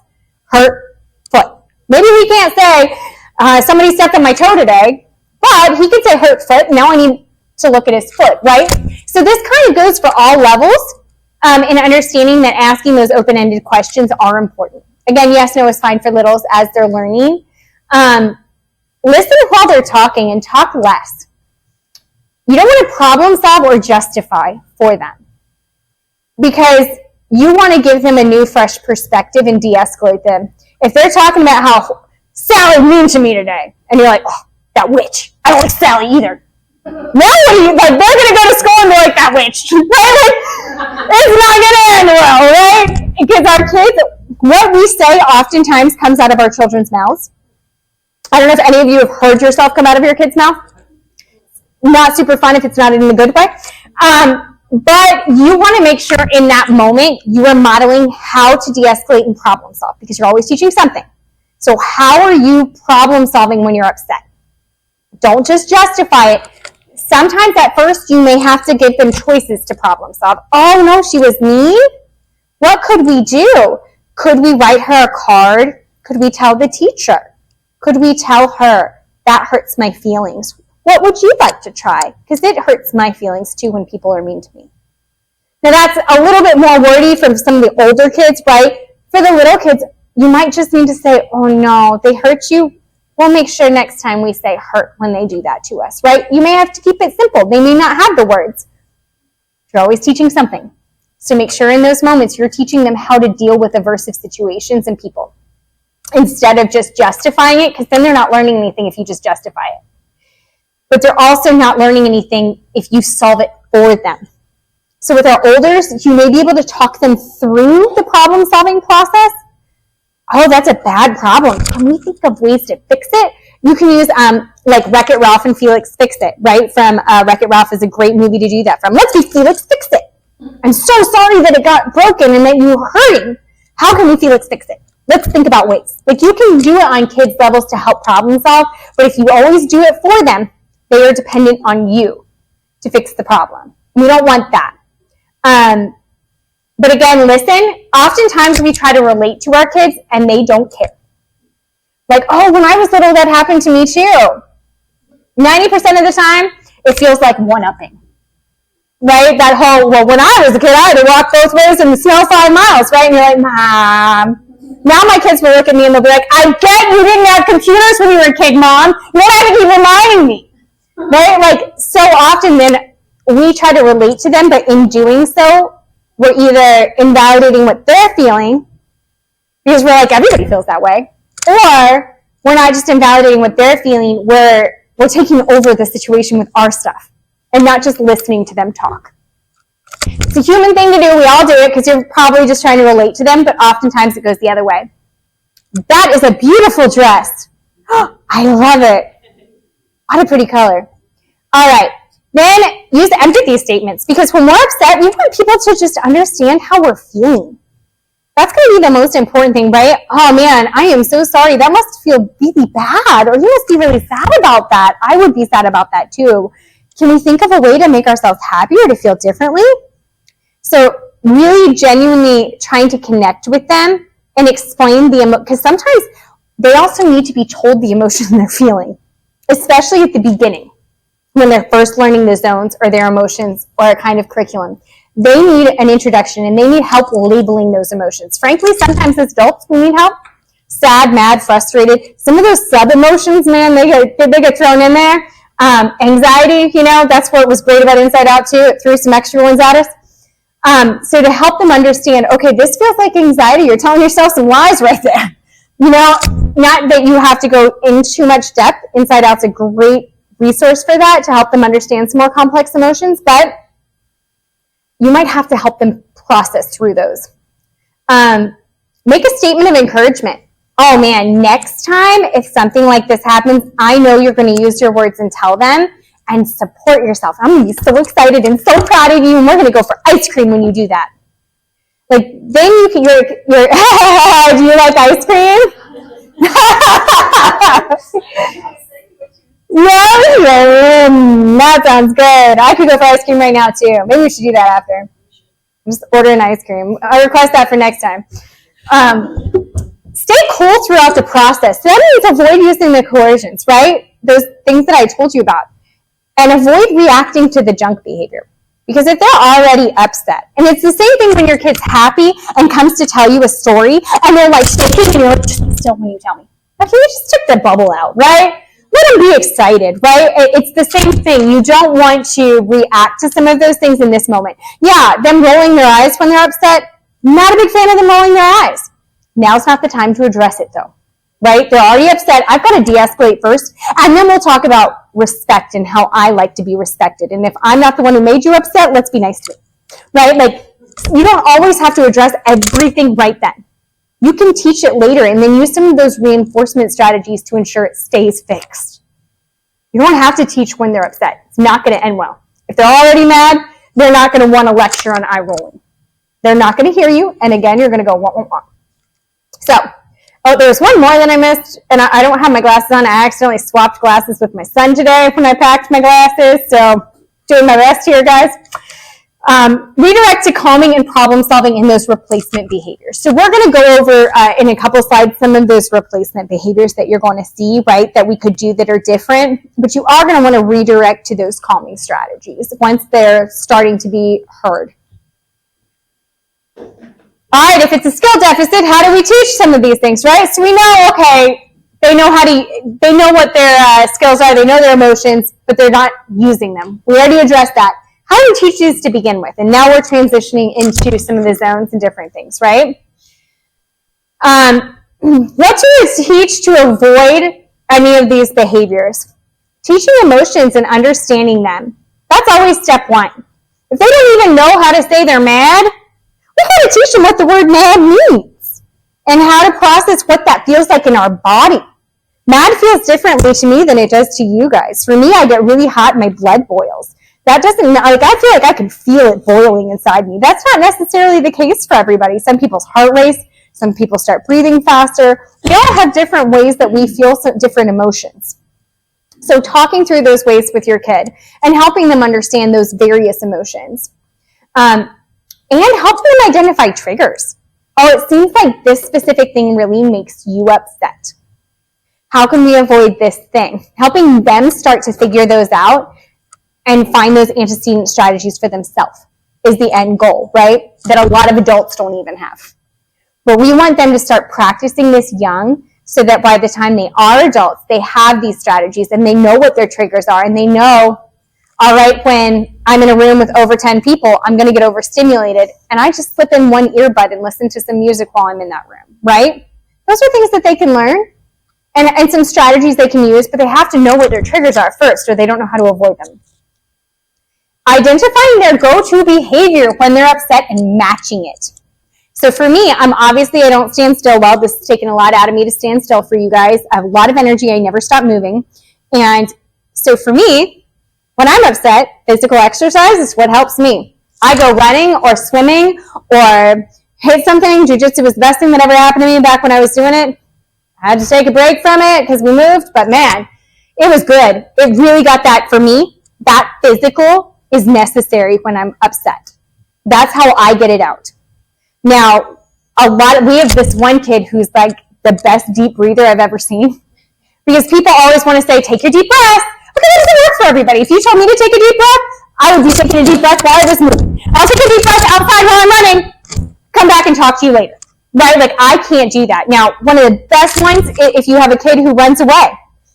hurt foot. Maybe he can't say, somebody stepped on my toe today, but he can say hurt foot. Now I need to look at his foot, right? So this kind of goes for all levels, in understanding that asking those open-ended questions are important. Again, yes, no is fine for littles as they're learning. Listen while they're talking and talk less. You don't want to problem solve or justify for them, because you want to give them a new, fresh perspective and de-escalate them. If they're talking about how Sally mean to me today, and you're like, oh, that witch. I don't like Sally either. Nobody, like, they're going to go to school and be like, that witch. Right? It's not going to end well, right? Because our kids, what we say oftentimes comes out of our children's mouths. I don't know if any of you have heard yourself come out of your kid's mouth. Not super fun if it's not in a good way. But you want to make sure in that moment you are modeling how to de-escalate and problem solve, because you're always teaching something. So how are you problem solving when you're upset? Don't just justify it. Sometimes at first you may have to give them choices to problem solve. Oh no, she was mean? What could we do? Could we write her a card? Could we tell the teacher? Could we tell her, that hurts my feelings? What would you like to try? Because it hurts my feelings too when people are mean to me. Now that's a little bit more wordy from some of the older kids, right? For the little kids, you might just need to say, oh no, they hurt you. We'll make sure next time we say hurt when they do that to us, right? You may have to keep it simple. They may not have the words. You're always teaching something. So make sure in those moments you're teaching them how to deal with aversive situations and people, instead of just justifying it, because then they're not learning anything if you just justify it. But they're also not learning anything if you solve it for them. So with our olders, you may be able to talk them through the problem-solving process. Oh, that's a bad problem. Can we think of ways to fix it? You can use like Wreck-It Ralph and Felix Fix It, right? From Wreck-It Ralph is a great movie to do that from. Let's be Felix Fix It. I'm so sorry that it got broken and that you were hurting. How can we Felix Fix It? Let's think about ways. Like you can do it on kids' levels to help problem solve, but if you always do it for them, they are dependent on you to fix the problem. We don't want that. But again, listen, oftentimes we try to relate to our kids and they don't care. Like, oh, when I was little, that happened to me too. 90% of the time, it feels like one-upping. Right? That whole, well, when I was a kid, I had to walk both ways in the snow 5 miles, right? And you're like, Mom. Now my kids will look at me and they'll be like, I get you didn't have computers when you were a kid, Mom. You don't have to keep reminding me. Right? Like, so often then we try to relate to them, but in doing so, we're either invalidating what they're feeling, because we're like, everybody feels that way, or we're not just invalidating what they're feeling, we're taking over the situation with our stuff, and not just listening to them talk. It's a human thing to do, we all do it, because you're probably just trying to relate to them, but oftentimes it goes the other way. That is a beautiful dress. I love it. What a pretty color. All right. Then use empathy statements, because when we're upset, we want people to just understand how we're feeling. That's going to be the most important thing, right? Oh man, I am so sorry. That must feel really bad, or you must be really sad about that. I would be sad about that too. Can we think of a way to make ourselves happier, to feel differently? So really genuinely trying to connect with them and explain because sometimes they also need to be told the emotion they're feeling, especially at the beginning, when they're first learning the zones or their emotions or a kind of curriculum. They need an introduction and they need help labeling those emotions. Frankly, sometimes as adults, we need help. Sad, mad, frustrated. Some of those sub-emotions, man, they get thrown in there. Anxiety, that's what was great about Inside Out too. It threw some extra ones at us. So to help them understand, okay, this feels like anxiety. You're telling yourself some lies right there. Not that you have to go in too much depth. Inside Out's a great resource for that, to help them understand some more complex emotions, but you might have to help them process through those. Make a statement of encouragement. Oh man, next time if something like this happens, I know you're going to use your words and tell them and support yourself. I'm going to be so excited and so proud of you, and we're going to go for ice cream when you do that. Like, then you're do you like ice cream? Yeah, that sounds good. I could go for ice cream right now too. Maybe we should do that after. Just order an ice cream. I'll request that for next time. Stay cool throughout the process. So that means avoid using the coercions, right? Those things that I told you about. And avoid reacting to the junk behavior. Because if they're already upset, and it's the same thing when your kid's happy and comes to tell you a story, and they're like shaking, and you're like, just be still when you tell me. Okay, you just took the bubble out, right? Let them be excited, right? It's the same thing. You don't want to react to some of those things in this moment. Yeah, them rolling their eyes when they're upset, not a big fan of them rolling their eyes. Now's not the time to address it, though, right? They're already upset. I've got to de-escalate first, and then we'll talk about respect and how I like to be respected. And if I'm not the one who made you upset, let's be nice to me, right? Like, you don't always have to address everything right then. You can teach it later and then use some of those reinforcement strategies to ensure it stays fixed. You don't have to teach when they're upset. It's not going to end well. If they're already mad, they're not going to want to lecture on eye rolling. They're not going to hear you, and again, you're going to go, wah, wah, wah. So, there was one more that I missed, and I don't have my glasses on. I accidentally swapped glasses with my son today when I packed my glasses, so doing my best here, guys. Redirect to calming and problem solving in those replacement behaviors. So we're going to go over in a couple slides some of those replacement behaviors that you're going to see, right, that we could do that are different, but you are going to want to redirect to those calming strategies once they're starting to be heard. All right, if it's a skill deficit, how do we teach some of these things, right? So we know, okay, they know what their skills are, they know their emotions, but they're not using them. We already addressed that. How do we teach these to begin with? And now we're transitioning into some of the zones and different things, right? What do we teach to avoid any of these behaviors? Teaching emotions and understanding them. That's always step one. If they don't even know how to say they're mad, we got to teach them what the word mad means and how to process what that feels like in our body. Mad feels differently to me than it does to you guys. For me, I get really hot and my blood boils. That doesn't, like, I feel like I can feel it boiling inside me. That's not necessarily the case for everybody. Some people's heart race, some people start breathing faster. We all have different ways that we feel different emotions. So talking through those ways with your kid and helping them understand those various emotions. And helping them identify triggers. Oh, it seems like this specific thing really makes you upset. How can we avoid this thing? Helping them start to figure those out and find those antecedent strategies for themselves is the end goal, right? That a lot of adults don't even have. But we want them to start practicing this young so that by the time they are adults, they have these strategies and they know what their triggers are and they know, all right, when I'm in a room with over 10 people, I'm going to get overstimulated and I just slip in one earbud and listen to some music while I'm in that room, right? Those are things that they can learn and some strategies they can use, but they have to know what their triggers are first or they don't know how to avoid them. Identifying their go-to behavior when they're upset and matching it. So for me, I don't stand still well. This has taken a lot out of me to stand still for you guys. I have a lot of energy. I never stop moving. And so for me, when I'm upset, physical exercise is what helps me. I go running or swimming or hit something. Jiu-jitsu was the best thing that ever happened to me back when I was doing it. I had to take a break from it because we moved, but man, it was good. It really got that for me. That physical is necessary when I'm upset. That's how I get it out. Now, we have this one kid who's like the best deep breather I've ever seen. Because people always want to say, take your deep breath. Okay, that doesn't work for everybody. If you told me to take a deep breath, I would be taking a deep breath while I was moving. I'll take a deep breath outside while I'm running. Come back and talk to you later. Right? Like, I can't do that. Now, one of the best ones, if you have a kid who runs away,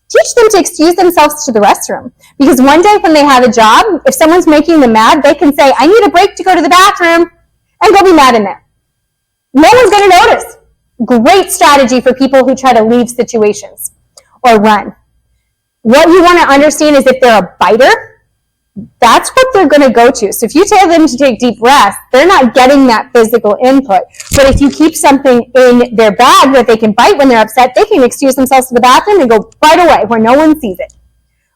teach them to excuse themselves to the restroom. Because one day when they have a job, if someone's making them mad, they can say, I need a break to go to the bathroom, and go be mad in there. No one's going to notice. Great strategy for people who try to leave situations or run. What you want to understand is if they're a biter, that's what they're going to go to. So if you tell them to take deep breaths, they're not getting that physical input. But if you keep something in their bag that they can bite when they're upset, they can excuse themselves to the bathroom and go right away where no one sees it.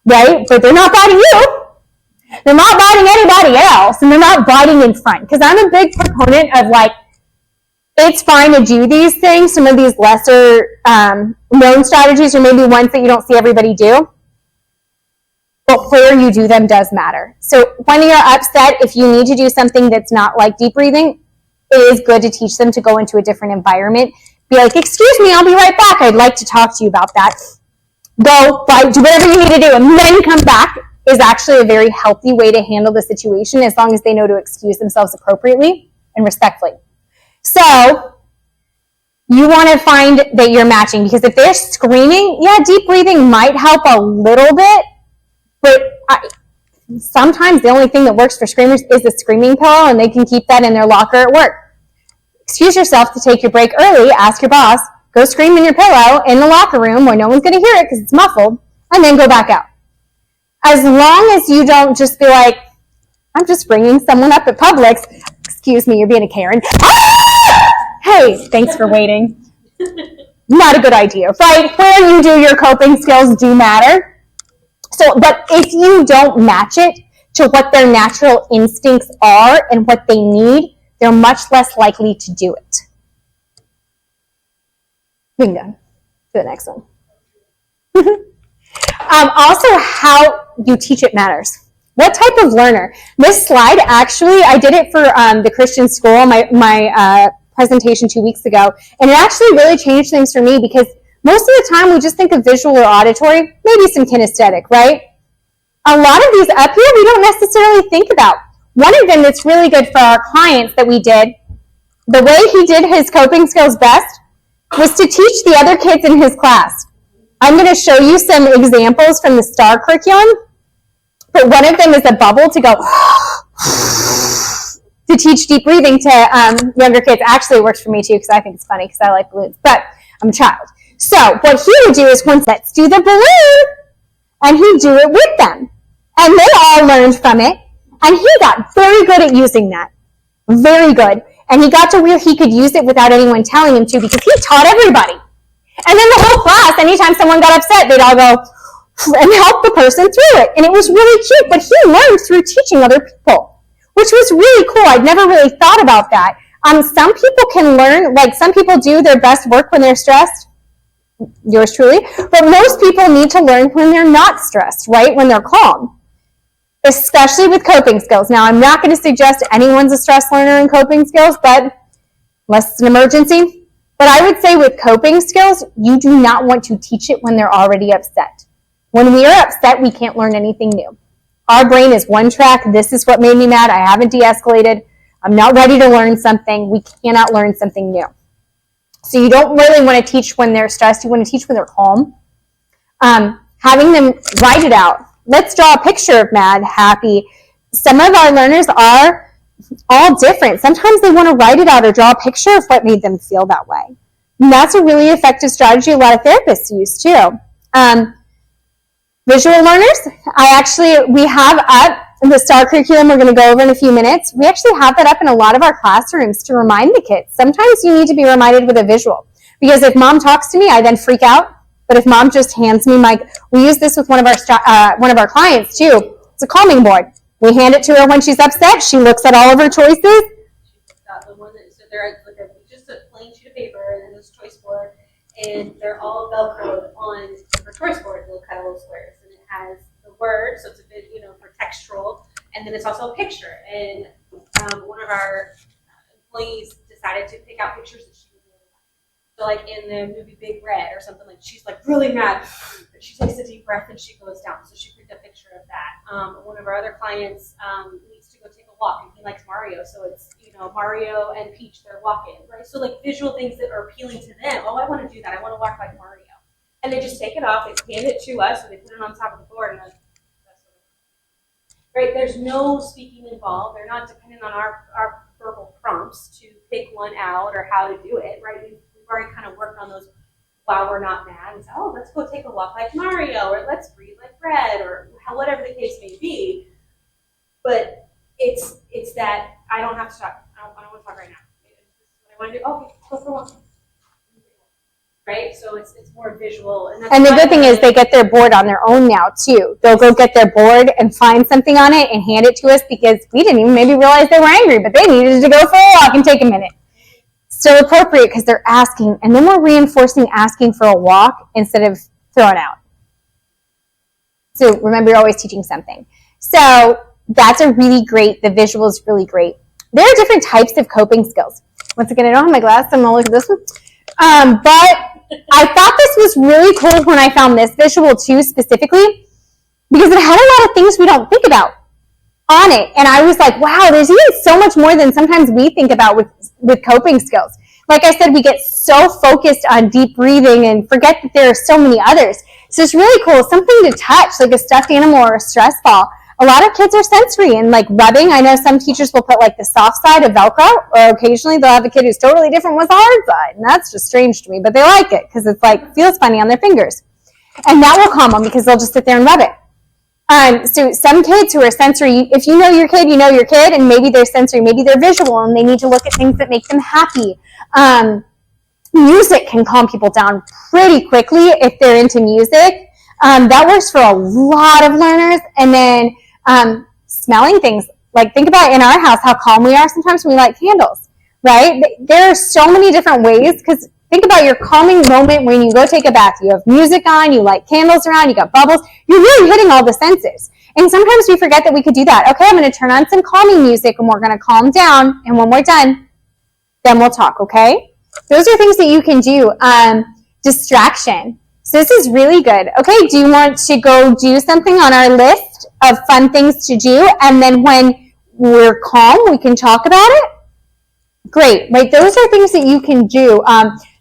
right? But they're not biting you. They're not biting anybody else, and they're not biting in front. Because I'm a big proponent of like, it's fine to do these things, some of these lesser known strategies, or maybe ones that you don't see everybody do. But where you do them does matter. So when you're upset, if you need to do something that's not like deep breathing, it is good to teach them to go into a different environment. Be like, excuse me, I'll be right back. I'd like to talk to you about that. Go, do whatever you need to do, and then come back is actually a very healthy way to handle the situation, as long as they know to excuse themselves appropriately and respectfully. So you want to find that you're matching, because if they're screaming, yeah, deep breathing might help a little bit, but sometimes the only thing that works for screamers is a screaming pillow, and they can keep that in their locker at work. Excuse yourself to take your break early, ask your boss, go scream in your pillow in the locker room where no one's going to hear it because it's muffled, and then go back out. As long as you don't just be like, I'm just bringing someone up at Publix. Excuse me, you're being a Karen. Hey, thanks for waiting. Not a good idea, right? Where you do your coping skills do matter. So, but if you don't match it to what their natural instincts are and what they need, they're much less likely to do it. We can go to the next one. Also, how you teach it matters. What type of learner? This slide, actually, I did it for the Christian school, my presentation 2 weeks ago, and it actually really changed things for me, because most of the time we just think of visual or auditory, maybe some kinesthetic, right? A lot of these up here we don't necessarily think about. One of them that's really good for our clients that we did, the way he did his coping skills best was to teach the other kids in his class. I'm going to show you some examples from the STAR curriculum, but one of them is a bubble to go to teach deep breathing to younger kids. Actually, it works for me too, because I think it's funny because I like balloons, but I'm a child. So what he would do is, once let's do the balloon, and he'd do it with them. And they all learned from it, and he got very good at using that. Very good. And he got to where he could use it without anyone telling him to, because he taught everybody. And then the whole class, anytime someone got upset, they'd all go and help the person through it. And it was really cute, but he learned through teaching other people, which was really cool. I'd never really thought about that. Some people can learn, like some people do their best work when they're stressed, yours truly, but most people need to learn when they're not stressed, right? When they're calm, especially with coping skills. Now, I'm not going to suggest anyone's a stress learner in coping skills, but unless it's an emergency. But I would say with coping skills, you do not want to teach it when they're already upset. When we are upset, we can't learn anything new. Our brain is one track. This is what made me mad. I haven't de-escalated. I'm not ready to learn something. We cannot learn something new. So you don't really want to teach when they're stressed. You want to teach when they're calm. Having them write it out. Let's draw a picture of mad, happy. Some of our learners are all different. Sometimes they want to write it out or draw a picture of what made them feel that way. And that's a really effective strategy a lot of therapists use too. Visual learners, we have up the STAR curriculum we're going to go over in a few minutes. We actually have that up in a lot of our classrooms to remind the kids. Sometimes you need to be reminded with a visual, because if mom talks to me, I then freak out. But if mom just hands me we use this with one of our clients too. It's a calming board. We hand it to her when she's upset. She looks at all of her choices. She's got the one that, so they're like just a plain sheet of paper and then this choice board, and they're all Velcroed on her choice board, little kind of little squares, and it has the word, so it's a bit, for textual, and then it's also a picture. And one of our employees decided to pick out pictures that she was really like. So like in the movie Big Red or something, like she's like really mad, but she takes a deep breath and she goes down. So she picked a picture of that. One of our other clients needs to go take a walk, and he likes Mario, so it's Mario and Peach, they're walking, right? So like visual things that are appealing to them. Oh, I want to do that. I want to walk like Mario. And they just take it off, they hand it to us, or they put it on top of the board, and like, that's what it is. Right? There's no speaking involved. They're not dependent on our verbal prompts to pick one out or how to do it, right? We've already kind of worked on those while we're not mad, and say, oh, let's go take a walk like Mario, or let's breathe like Red, or whatever the case may be. But it's that I don't have to talk. I don't want to talk right now. This is what I want to do. Okay, go for a walk. right? So it's more visual. And the good thing is they get their board on their own now too. They'll go get their board and find something on it and hand it to us because we didn't even maybe realize they were angry, but they needed to go for a walk and take a minute. So appropriate because they're asking, and then we're reinforcing asking for a walk instead of throwing out. So remember, you're always teaching something. So that's a really great, the visual is really great. There are different types of coping skills. Once again, I don't have my glasses, so I'm going to look at this one. But I thought this was really cool when I found this visual too, specifically, because it had a lot of things we don't think about on it. And I was like, wow, there's even so much more than sometimes we think about with coping skills. Like I said, we get so focused on deep breathing and forget that there are so many others. So it's really cool. Something to touch, like a stuffed animal or a stress ball. A lot of kids are sensory and like rubbing. I know some teachers will put like the soft side of Velcro, or occasionally they'll have a kid who's totally different with the hard side. And that's just strange to me, but they like it because it's like, feels funny on their fingers. And that will calm them because they'll just sit there and rub it. So some kids who are sensory, if you know your kid, you know your kid, and maybe they're sensory, maybe they're visual, and they need to look at things that make them happy. Music can calm people down pretty quickly if they're into music. That works for a lot of learners. And then smelling things. Like think about in our house how calm we are sometimes when we light candles, right? There are so many different ways because think about your calming moment when you go take a bath. You have music on, you light candles around, you got bubbles. You're really hitting all the senses. And sometimes we forget that we could do that. Okay, I'm going to turn on some calming music and we're going to calm down. And when we're done, then we'll talk, okay? Those are things that you can do. Distraction. So this is really good. Okay, do you want to go do something on our list of fun things to do? And then when we're calm, we can talk about it? Great, right? Those are things that you can do.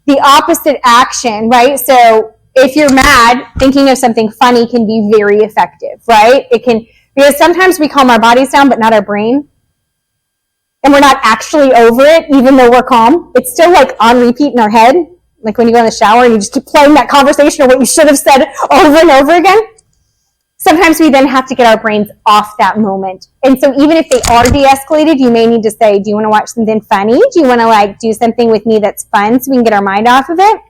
The opposite action, right? So if you're mad, thinking of something funny can be very effective, right? It can, because sometimes we calm our bodies down, but not our brain. And we're not actually over it, even though we're calm. It's still like on repeat in our head. Like when you go in the shower and you just keep playing that conversation or what you should have said over and over again. Sometimes we then have to get our brains off that moment. And so even if they are de-escalated, you may need to say, do you want to watch something funny? Do you want to like do something with me that's fun so we can get our mind off of it?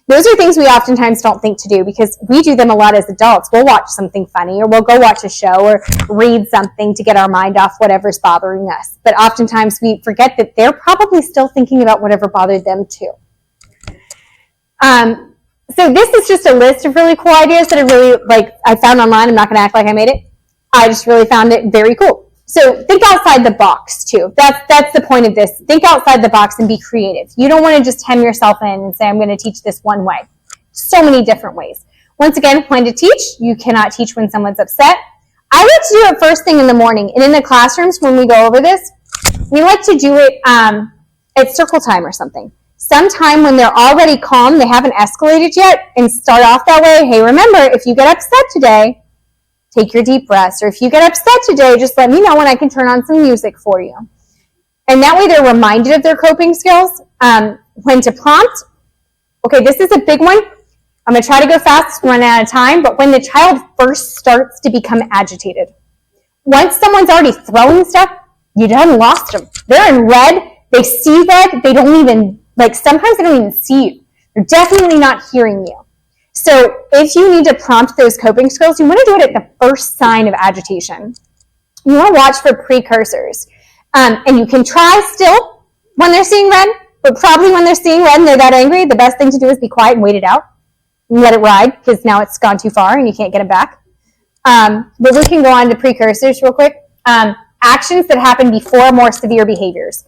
Those are things we oftentimes don't think to do because we do them a lot as adults. We'll watch something funny or we'll go watch a show or read something to get our mind off whatever's bothering us. But oftentimes we forget that they're probably still thinking about whatever bothered them too. So this is just a list of really cool ideas that I found online. I'm not going to act like I made it. I just really found it very cool. So think outside the box too. That's the point of this. Think outside the box and be creative. You don't want to just hem yourself in and say, I'm going to teach this one way. So many different ways. Once again, when to teach. You cannot teach when someone's upset. I like to do it first thing in the morning. And in the classrooms, when we go over this, we like to do it at circle time or something. Sometime when they're already calm, they haven't escalated yet, and start off that way. Hey, remember, if you get upset today, take your deep breaths. Or if you get upset today, just let me know and I can turn on some music for you. And that way they're reminded of their coping skills. When to prompt. Okay, this is a big one. I'm going to try to go fast, run out of time. But when the child first starts to become agitated. Once someone's already throwing stuff, you done lost them. They're in red. They see red. They don't even... sometimes they don't even see you. They're definitely not hearing you. So if you need to prompt those coping skills, you want to do it at the first sign of agitation. You want to watch for precursors. And you can try still when they're seeing red, but probably when they're seeing red and they're that angry, the best thing to do is be quiet and wait it out. And let it ride, because now it's gone too far and you can't get it back. But we can go on to precursors real quick. Actions that happen before more severe behaviors.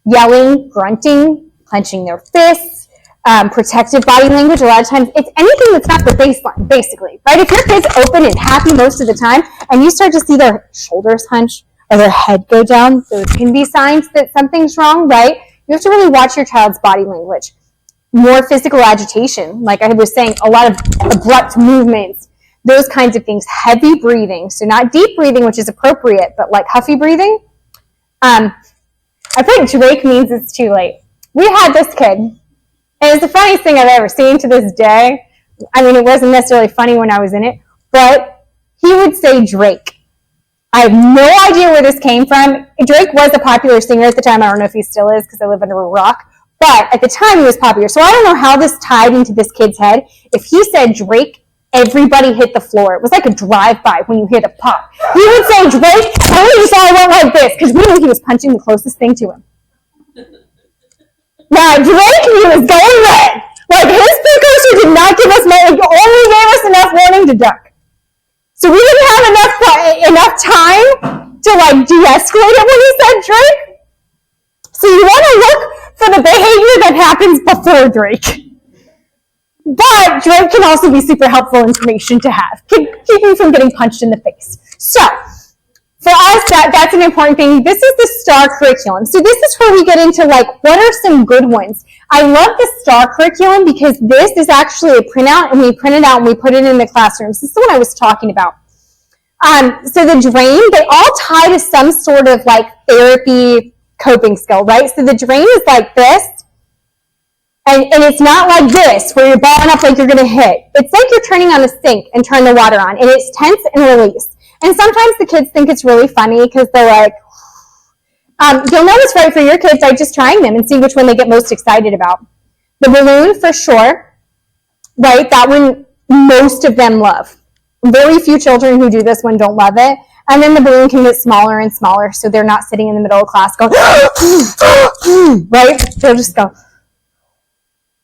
Yelling, grunting, clenching their fists, protective body language. A lot of times it's anything that's not the baseline, basically, right? If your kid's open and happy most of the time and you start to see their shoulders hunch or their head go down, those can be signs that something's wrong, right? You have to really watch your child's body language. More physical agitation, like I was saying, a lot of abrupt movements, those kinds of things. Heavy breathing, so not deep breathing, which is appropriate, but like huffy breathing. I think Drake means it's too late. We had this kid, and it's the funniest thing I've ever seen to this day. I mean, it wasn't necessarily funny when I was in it, but he would say Drake. I have no idea where this came from. Drake was a popular singer at the time. I don't know if he still is because I live under a rock, But at the time, he was popular. So I don't know how this tied into this kid's head. If he said Drake, everybody hit the floor. It was like a drive-by when you hear the pop. He would say Drake, and we just all went like this, because we knew he was punching the closest thing to him. Now, Drake, he was going red. Like, his precursor did not give us, only gave us enough warning to duck. So we didn't have enough time to, like, de-escalate it when he said Drake. So you want to look for the behavior that happens before Drake. But Drake can also be super helpful information to have, keep you from getting punched in the face. So, for us, that's an important thing. This is the STAR curriculum. So this is where we get into, like, what are some good ones? I love the STAR curriculum because this is actually a printout, and we print it out and we put it in the classrooms. This is what I was talking about. So the DRAIN, they all tie to some sort of, like, therapy coping skill, right? So the DRAIN is like this. And it's not like this, where you're balling up like you're going to hit. It's like you're turning on a sink and turn the water on, and it's tense and release. And sometimes the kids think it's really funny because they're like, you'll notice right for your kids by just trying them and see which one they get most excited about. The balloon, for sure, right? That one most of them love. Very few children who do this one don't love it. And then the balloon can get smaller and smaller, so they're not sitting in the middle of class going, right? They'll just go,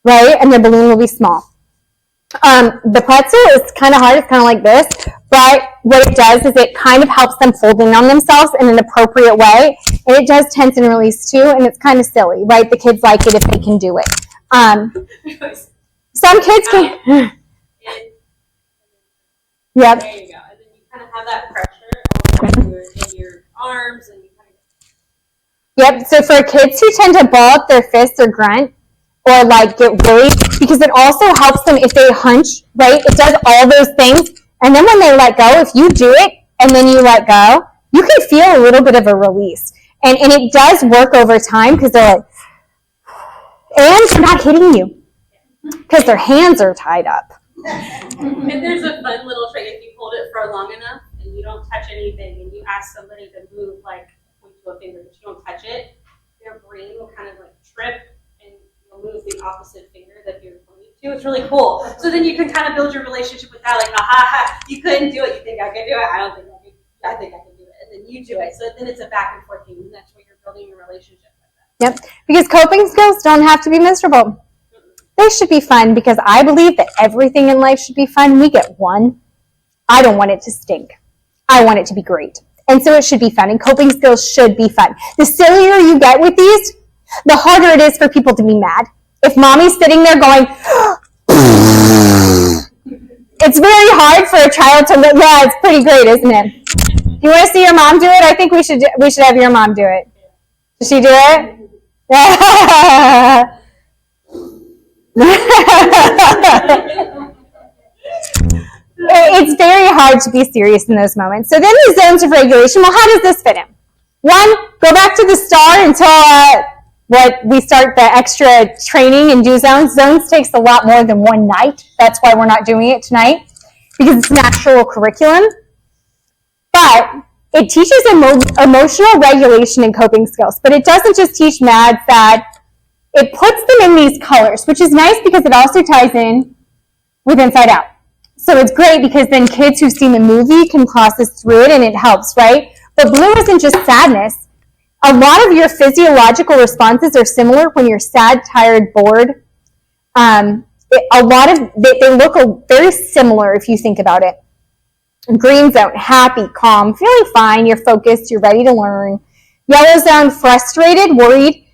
right? And the balloon will be small. The pretzel is kind of hard. It's kind of like this. But what it does is it kind of helps them fold in on themselves in an appropriate way. And it does tense and release too. And it's kind of silly, right? The kids like it if they can do it. Some kids can. Yep. There you go. And then you kind of have that pressure in your arms. And you kind of... Yep. So for kids who tend to ball up their fists or grunt, or like get worried, because it also helps them if they hunch, right? It does all those things. And then when they let go, if you do it and then you let go, you can feel a little bit of a release. And it does work over time because they're like, and they're not hitting you because their hands are tied up. And there's a fun little trick. If you hold it for long enough and you don't touch anything and you ask somebody to move like point to a finger, but you don't touch it, their brain will kind of like trip and you'll move the opposite finger that you're pointing to. It's really cool. So then you can kind of build your relationship with that, like, aha, you couldn't do it. You think I could do it? I don't think I could. I think I can do it. And then you do it. So then it's a back and forth thing, and that's where you're building your relationship with that. Yep, because coping skills don't have to be miserable. They should be fun because I believe that everything in life should be fun. We get one. I don't want it to stink. I want it to be great. And so it should be fun, and coping skills should be fun. The sillier you get with these, the harder it is for people to be mad. If mommy's sitting there going, it's very hard for a child to look, yeah, it's pretty great, isn't it? You want to see your mom do it? I think we should have your mom do it. Does she do it? It's very hard to be serious in those moments. So then the zones of regulation, well, how does this fit in? One, go back to the STAR until we start the extra training and do zones. Zones takes a lot more than one night. That's why we're not doing it tonight, because it's an actual curriculum. But it teaches emotional regulation and coping skills. But it doesn't just teach mad, sad. It puts them in these colors, which is nice because it also ties in with Inside Out. So it's great because then kids who've seen the movie can process through it and it helps, right? But blue isn't just sadness. A lot of your physiological responses are similar when you're sad, tired, bored. They look very similar if you think about it. Green zone, happy, calm, feeling fine, you're focused, you're ready to learn. Yellow zone, frustrated, worried.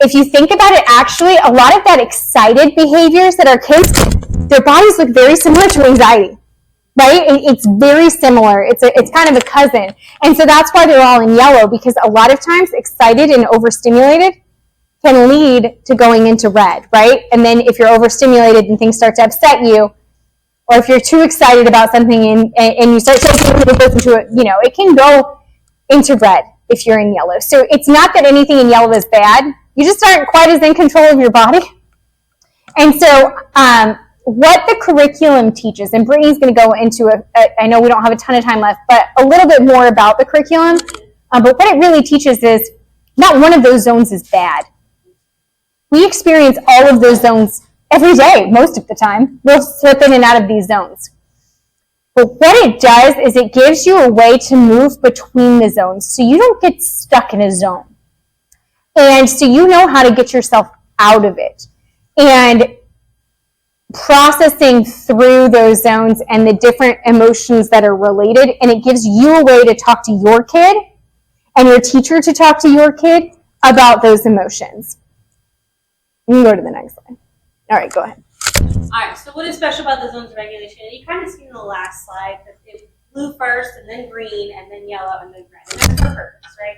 If you think about it, actually, a lot of that excited behaviors that our kids, their bodies look very similar to anxiety, right? It's very similar. It's kind of a cousin. And so that's why they're all in yellow, because a lot of times excited and overstimulated can lead to going into red, right? And then if you're overstimulated and things start to upset you, or if you're too excited about something and you start taking it into it, it can go into red if you're in yellow. So it's not that anything in yellow is bad. You just aren't quite as in control of your body. And so what the curriculum teaches, and Brittany's going to go into I know we don't have a ton of time left, but a little bit more about the curriculum. But what it really teaches is not one of those zones is bad. We experience all of those zones every day, most of the time. We'll slip in and out of these zones. But what it does is it gives you a way to move between the zones so you don't get stuck in a zone. And so you know how to get yourself out of it. And processing through those zones and the different emotions that are related, and it gives you a way to talk to your kid and your teacher to talk to your kid about those emotions. You can go to the next slide. All right, go ahead. All right, so what is special about the zones of regulation? You kind of seen in the last slide that it blue first, and then green, and then yellow, and then red. And that's for purpose, right?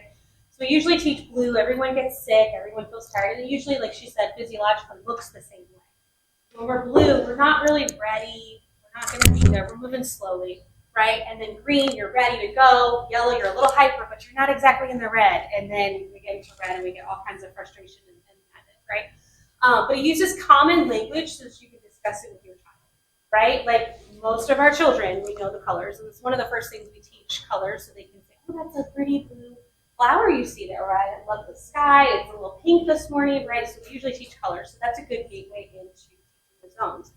So we usually teach blue. Everyone gets sick. Everyone feels tired. And it usually, like she said, physiologically looks the same way. When we're blue, we're not really ready. We're not going to be there. We're moving slowly, right? And then green, you're ready to go. Yellow, you're a little hyper, but you're not exactly in the red. And then we get into red, and we get all kinds of frustration and madness, right? But it uses common language so that you can discuss it with your child, right? Like most of our children, we know the colors, and it's one of the first things we teach colors so they can say, oh, that's a pretty blue flower you see there, right? I love the sky. It's a little pink this morning, right? So we usually teach colors, so that's a good gateway into teaching the zones,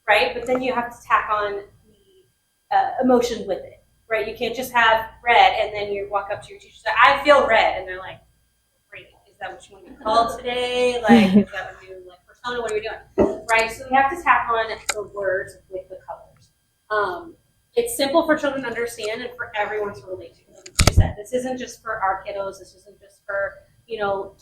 right? But then you have to tack on the emotion with it, right? You can't just have red and then you walk up to your teacher and say, I feel red, and they're like, great, is that what you want to be called today? Like, is that what you like persona? What are we doing? Right? So we have to tack on the words with the colors. It's simple for children to understand and for everyone to relate to. Like she said, this isn't just for our kiddos. This isn't just for,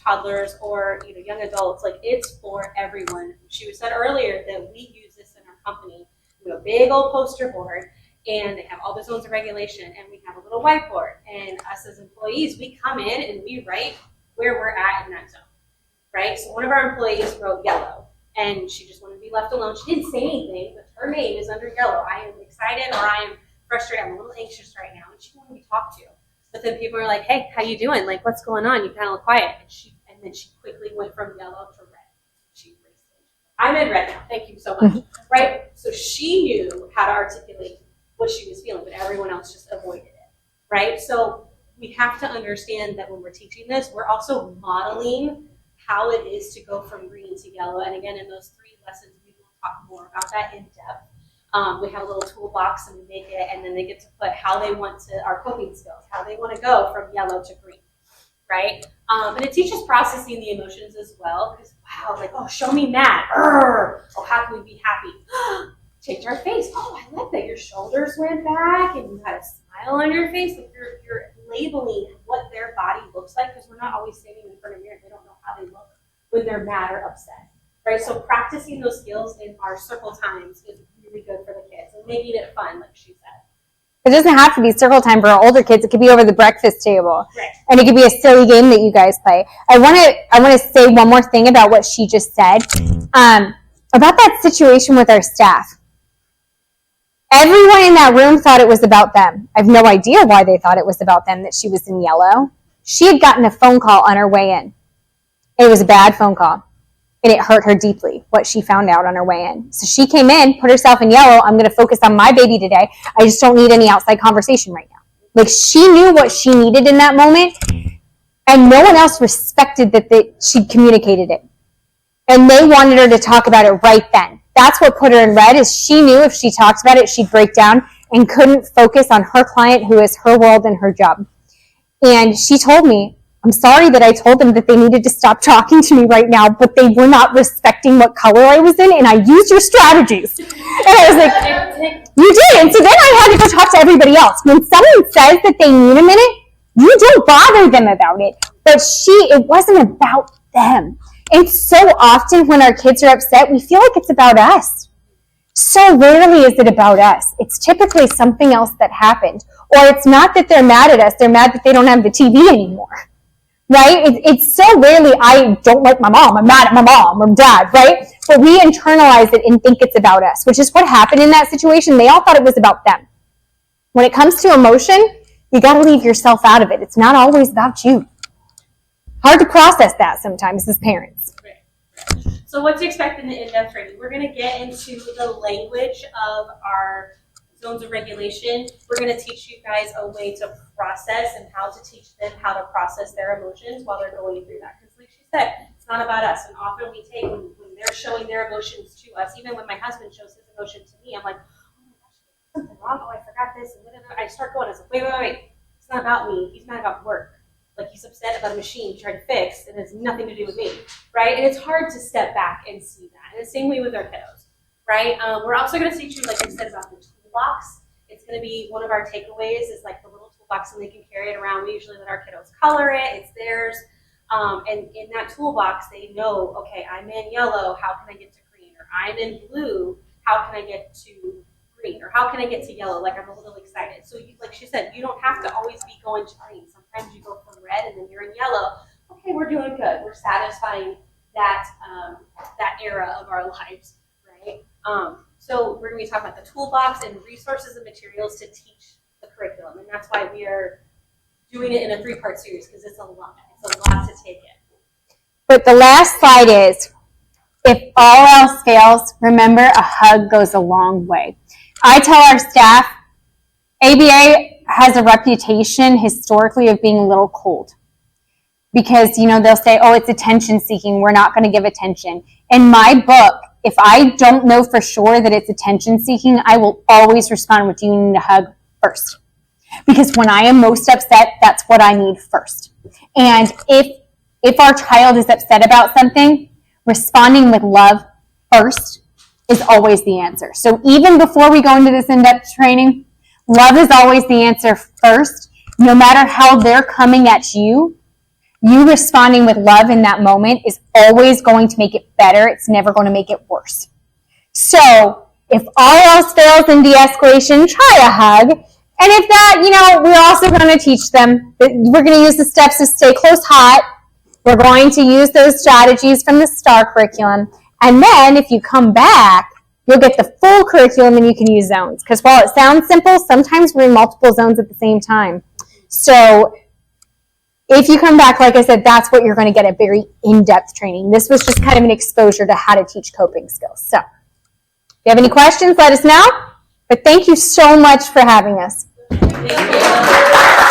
toddlers or, young adults. Like, it's for everyone. She said earlier that we use this in our company. We have a big old poster board, and they have all the zones of regulation, and we have a little whiteboard. And us as employees, we come in and we write where we're at in that zone, right? So one of our employees wrote yellow, and she just wanted to be left alone. She didn't say anything, but her name is under yellow. I am excited, or I am frustrated. I'm a little anxious right now, and she wanted to be talked to. But then people are like, hey, how you doing? Like, what's going on? You kind of look quiet. And then she quickly went from yellow to red. She erased it. I'm in red now. Thank you so much. Right? So she knew how to articulate what she was feeling, but everyone else just avoided it. Right? So we have to understand that when we're teaching this, we're also modeling how it is to go from green to yellow. And again, in those 3 lessons, we will talk more about that in depth. We have a little toolbox, and we make it, and then they get to put how they want to, our coping skills, how they want to go from yellow to green, right? And it teaches processing the emotions as well, because wow, like, oh, show me mad. Oh, how can we be happy? Change our face. Oh, I like that your shoulders went back and you had a smile on your face. Like you're labeling what their body looks like, because we're not always standing in front of a mirror. They don't know how they look when they're mad or upset, right? So practicing those skills in our circle times is really good for the kids and making it fun, like she said. It doesn't have to be circle time for our older kids. It could be over the breakfast table. Right. And it could be a silly game that you guys play. I want to say one more thing about what she just said, about that situation with our staff. Everyone in that room thought it was about them. I have no idea why they thought it was about them that she was in yellow. She had gotten a phone call on her way in. It was a bad phone call. And it hurt her deeply, what she found out on her way in. So she came in, put herself in yellow. I'm going to focus on my baby today. I just don't need any outside conversation right now. Like, she knew what she needed in that moment, and no one else respected that she communicated it. And they wanted her to talk about it right then. That's what put her in red, is she knew if she talked about it, she'd break down and couldn't focus on her client, who is her world and her job. And she told me, I'm sorry that I told them that they needed to stop talking to me right now, but they were not respecting what color I was in, and I used your strategies. And I was like, you did. And so then I had to go talk to everybody else. When someone says that they need a minute, you don't bother them about it. But it wasn't about them. And so often when our kids are upset, we feel like it's about us. So rarely is it about us. It's typically something else that happened. Or it's not that they're mad at us, they're mad that they don't have the TV anymore. Right? It's so rarely, I don't like my mom, I'm mad at my mom or dad, right? But we internalize it and think it's about us, which is what happened in that situation. They all thought it was about them. When it comes to emotion, you got to leave yourself out of it. It's not always about you. Hard to process that sometimes as parents. So what to expect in the in-depth training? We're going to get into the language of our zones of regulation. We're going to teach you guys a way to process and how to teach them how to process their emotions while they're going through that. Because like she said, it's not about us. And often we take, when they're showing their emotions to us, even when my husband shows his emotion to me, I'm like, oh my gosh, something wrong. Oh, I forgot this. And then I start going, I was like, wait. It's not about me. He's mad about work. Like, he's upset about a machine he tried to fix, and it has nothing to do with me, right? And it's hard to step back and see that. And the same way with our kiddos, right? We're also going to teach you, like I said, about the toolbox. It's going to be one of our takeaways is like the little toolbox, and they can carry it around. We usually let our kiddos color it. It's theirs. And in that toolbox, they know, okay, I'm in yellow. How can I get to green? Or I'm in blue. How can I get to green? Or how can I get to yellow? Like, I'm a little excited. So like she said, you don't have to always be going to green. Sometimes you go from red and then you're in yellow. Okay, we're doing good. We're satisfying that that era of our lives, right? So we're going to be talking about the toolbox and resources and materials to teach the curriculum. And that's why we are doing it in a 3-part series, because it's a lot. It's a lot to take in. But the last slide is, if all else fails, remember a hug goes a long way. I tell our staff, ABA has a reputation historically of being a little cold. Because, they'll say, oh, it's attention seeking. We're not going to give attention. In my book, if I don't know for sure that it's attention seeking, I will always respond with, you need a hug first. Because when I am most upset, that's what I need first. And if our child is upset about something, responding with love first is always the answer. So even before we go into this in-depth training, love is always the answer first. No matter how they're coming at you responding with love in that moment is always going to make it better. It's never going to make it worse. So if all else fails in de-escalation, try a hug. And if that, we're also going to teach them that we're going to use the steps to stay close hot. We're going to use those strategies from the STAR curriculum. And then if you come back, you'll get the full curriculum and you can use zones. Because while it sounds simple, sometimes we're in multiple zones at the same time. So if you come back, like I said, that's what you're going to get, a very in-depth training. This was just kind of an exposure to how to teach coping skills. So if you have any questions, let us know. But thank you so much for having us. Thank you.